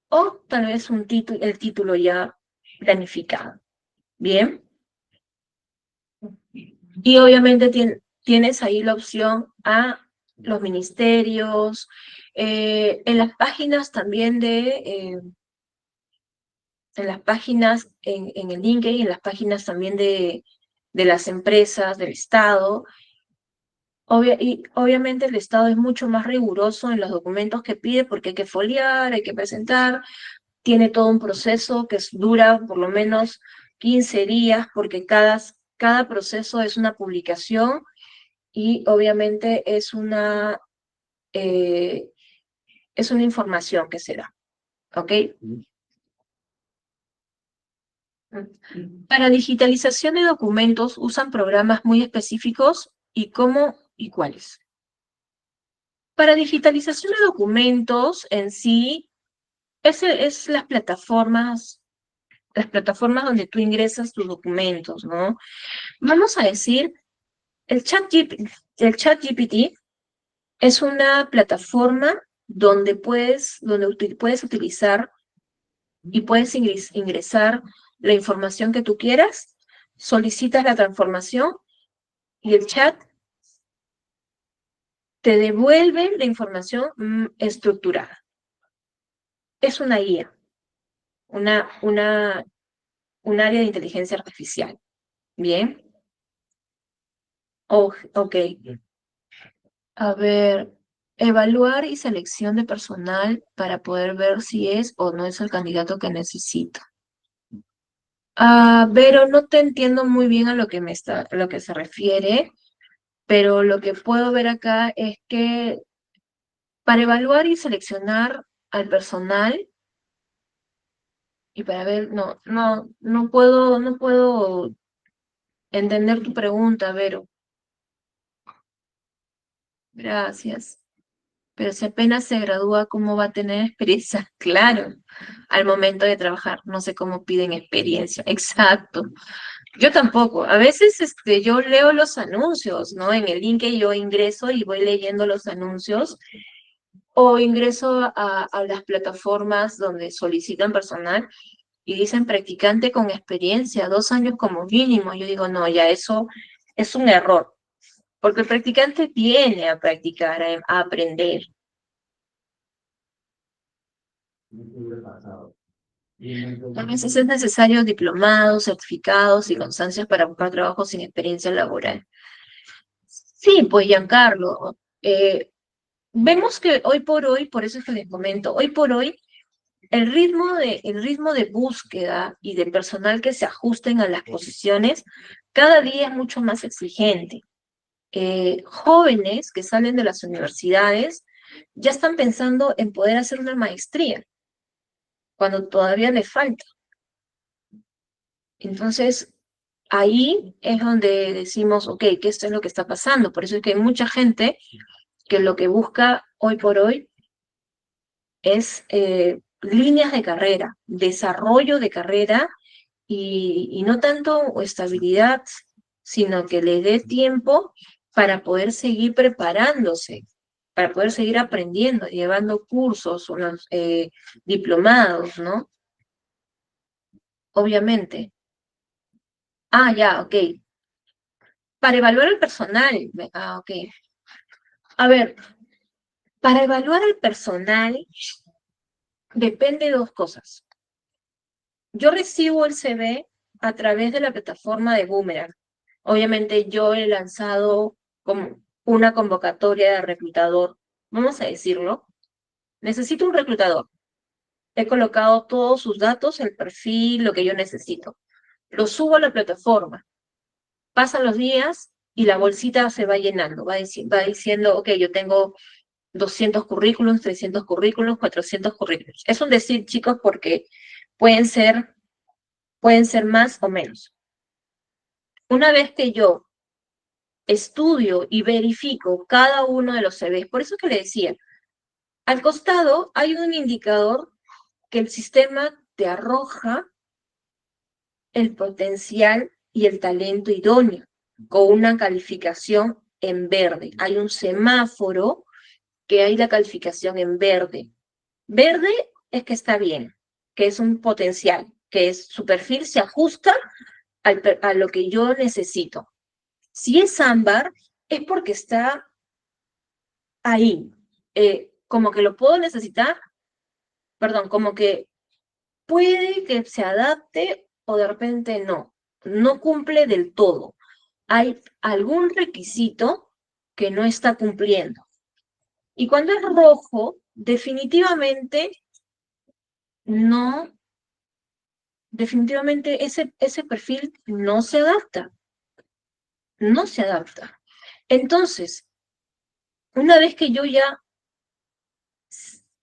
o tal vez el título ya planificado. ¿Bien? Y obviamente tienes ahí la opción a los ministerios, en las páginas también en las páginas, en el LinkedIn, en las páginas también de las empresas, del Estado. Y obviamente el Estado es mucho más riguroso en los documentos que pide porque hay que foliar, hay que presentar, tiene todo un proceso que dura por lo menos 15 días porque cada proceso es una publicación y obviamente es una información que se da, ¿ok? Para digitalización de documentos usan programas muy específicos y cómo y cuáles. Para digitalización de documentos en sí, es las plataformas donde tú ingresas tus documentos, ¿no? Vamos a decir, el ChatGPT es una plataforma donde puedes utilizar y puedes ingresar la información que tú quieras, solicitas la transformación y el chat te devuelve la información estructurada. Es una IA, un área de inteligencia artificial. ¿Bien? Ok. A ver, evaluar y selección de personal para poder ver si es o no es el candidato que necesito. Pero no te entiendo muy bien a lo que se refiere, pero lo que puedo ver acá es que para evaluar y seleccionar al personal, y para ver, no puedo entender tu pregunta, Vero. Gracias. Pero si apenas se gradúa, ¿cómo va a tener experiencia? Claro, al momento de trabajar, no sé cómo piden experiencia. Exacto. Yo tampoco. A veces yo leo los anuncios, ¿no? En el link que yo ingreso y voy leyendo los anuncios, o ingreso a las plataformas donde solicitan personal, y dicen practicante con experiencia, 2 años como mínimo. Yo digo, no, ya eso es un error, porque el practicante viene a practicar, a aprender. A veces es necesario diplomados, certificados y constancias para buscar trabajo sin experiencia laboral. Sí, pues Giancarlo, vemos que hoy por hoy, por eso es que les comento, hoy por hoy el ritmo de búsqueda y del personal que se ajusten a las posiciones cada día es mucho más exigente. Jóvenes que salen de las universidades ya están pensando en poder hacer una maestría, cuando todavía les falta. Entonces, ahí es donde decimos, ok, ¿qué esto es lo que está pasando? Por eso es que hay mucha gente que lo que busca hoy por hoy es líneas de carrera, desarrollo de carrera y no tanto estabilidad, sino que le dé tiempo para poder seguir preparándose, para poder seguir aprendiendo, llevando cursos, unos diplomados, ¿no? Obviamente. Ah, ya, ok. Para evaluar el personal. Ok. A ver, para evaluar el personal depende de 2 cosas. Yo recibo el CV a través de la plataforma de Boomerang. Obviamente yo he lanzado como una convocatoria de reclutador, vamos a decirlo. Necesito un reclutador. He colocado todos sus datos, el perfil, lo que yo necesito. Lo subo a la plataforma. Pasan los días y la bolsita se va llenando. Va diciendo, ok, yo tengo 200 currículums, 300 currículums, 400 currículums. Es un decir, chicos, porque pueden ser más o menos. Una vez que yo estudio y verifico cada uno de los CVs, por eso que le decía, al costado hay un indicador que el sistema te arroja el potencial y el talento idóneo, con una calificación en verde. Hay un semáforo que hay la calificación en verde. Verde es que está bien, que es un potencial, que es su perfil se ajusta a lo que yo necesito. Si es ámbar, es porque está ahí, como que lo puedo necesitar, perdón, como que puede que se adapte o de repente no cumple del todo. Hay algún requisito que no está cumpliendo. Y cuando es rojo, definitivamente ese perfil no se adapta. No se adapta. Entonces, una vez que yo ya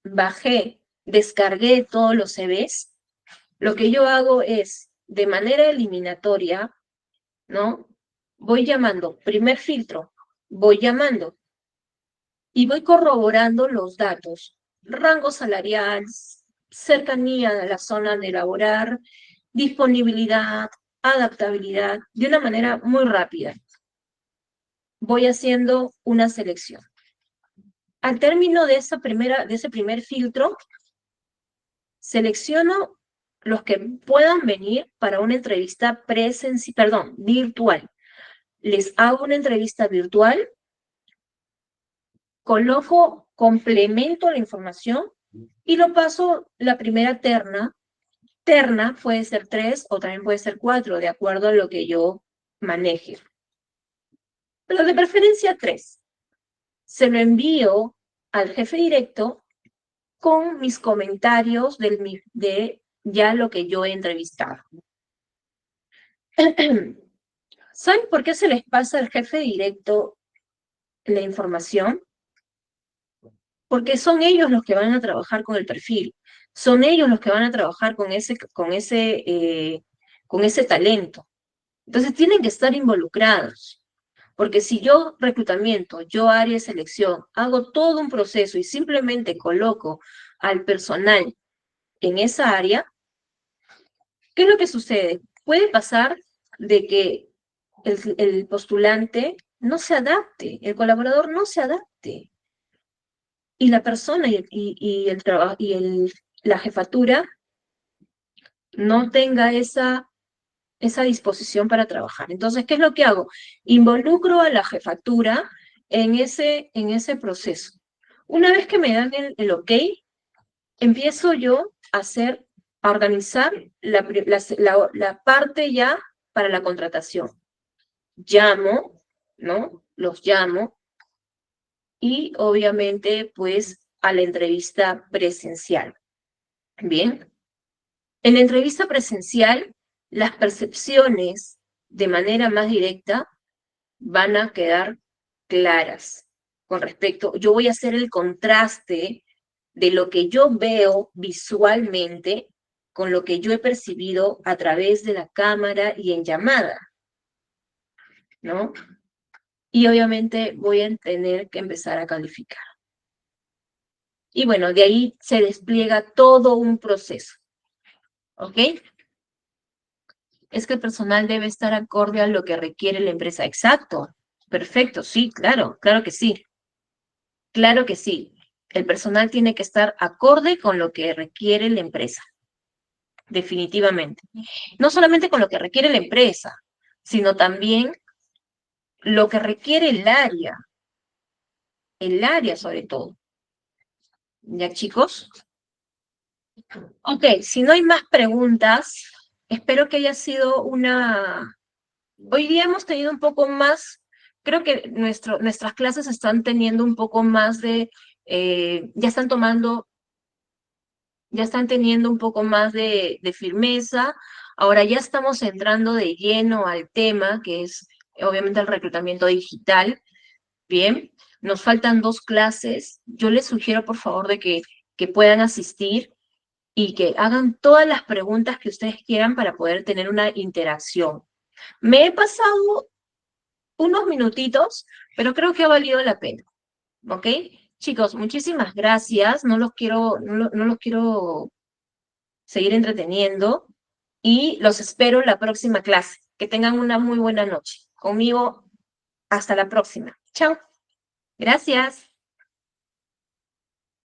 bajé, descargué todos los CVs, lo que yo hago es, de manera eliminatoria, ¿no? Voy llamando, primer filtro, voy llamando y voy corroborando los datos, rango salarial, cercanía a la zona de laborar, disponibilidad, adaptabilidad, de una manera muy rápida. Voy haciendo una selección. Al término de ese primer filtro, selecciono los que puedan venir para una entrevista virtual. Les hago una entrevista virtual, complemento la información y lo paso la primera terna. Terna puede ser 3 o también puede ser 4, de acuerdo a lo que yo maneje. Pero de preferencia 3. Se lo envío al jefe directo con mis comentarios de ya lo que yo he entrevistado. ¿Saben por qué se les pasa al jefe directo la información? Porque son ellos los que van a trabajar con el perfil, son ellos los que van a trabajar con ese talento. Entonces tienen que estar involucrados, porque si yo reclutamiento, yo área de selección, hago todo un proceso y simplemente coloco al personal en esa área, ¿qué es lo que sucede? Puede pasar de que el postulante no se adapte, el colaborador no se adapte. Y la persona la jefatura no tenga esa disposición para trabajar. Entonces, ¿qué es lo que hago? Involucro a la jefatura en ese proceso. Una vez que me dan el ok, empiezo yo a organizar la parte ya para la contratación. Llamo, ¿no? Los llamo y obviamente pues a la entrevista presencial. Bien. En la entrevista presencial, las percepciones de manera más directa van a quedar claras con respecto, yo voy a hacer el contraste de lo que yo veo visualmente con lo que yo he percibido a través de la cámara y en llamada, ¿no? Y obviamente voy a tener que empezar a calificar. Y bueno, de ahí se despliega todo un proceso, ¿ok? Es que el personal debe estar acorde a lo que requiere la empresa. Exacto, perfecto, sí, claro, claro que sí. Claro que sí. El personal tiene que estar acorde con lo que requiere la empresa, definitivamente. No solamente con lo que requiere la empresa, sino también lo que requiere el área sobre todo. ¿Ya, chicos? Ok, si no hay más preguntas, espero que haya sido Hoy día hemos tenido un poco más, creo que nuestras clases están teniendo un poco más ya están teniendo un poco más de firmeza. Ahora ya estamos entrando de lleno al tema, que es obviamente el reclutamiento digital. Bien, nos faltan 2 clases. Yo les sugiero, por favor, de que puedan asistir y que hagan todas las preguntas que ustedes quieran para poder tener una interacción. Me he pasado unos minutitos, pero creo que ha valido la pena. ¿Ok? Chicos, muchísimas gracias. No los quiero seguir entreteniendo y los espero en la próxima clase. Que tengan una muy buena noche. Conmigo, hasta la próxima. Chao. Gracias.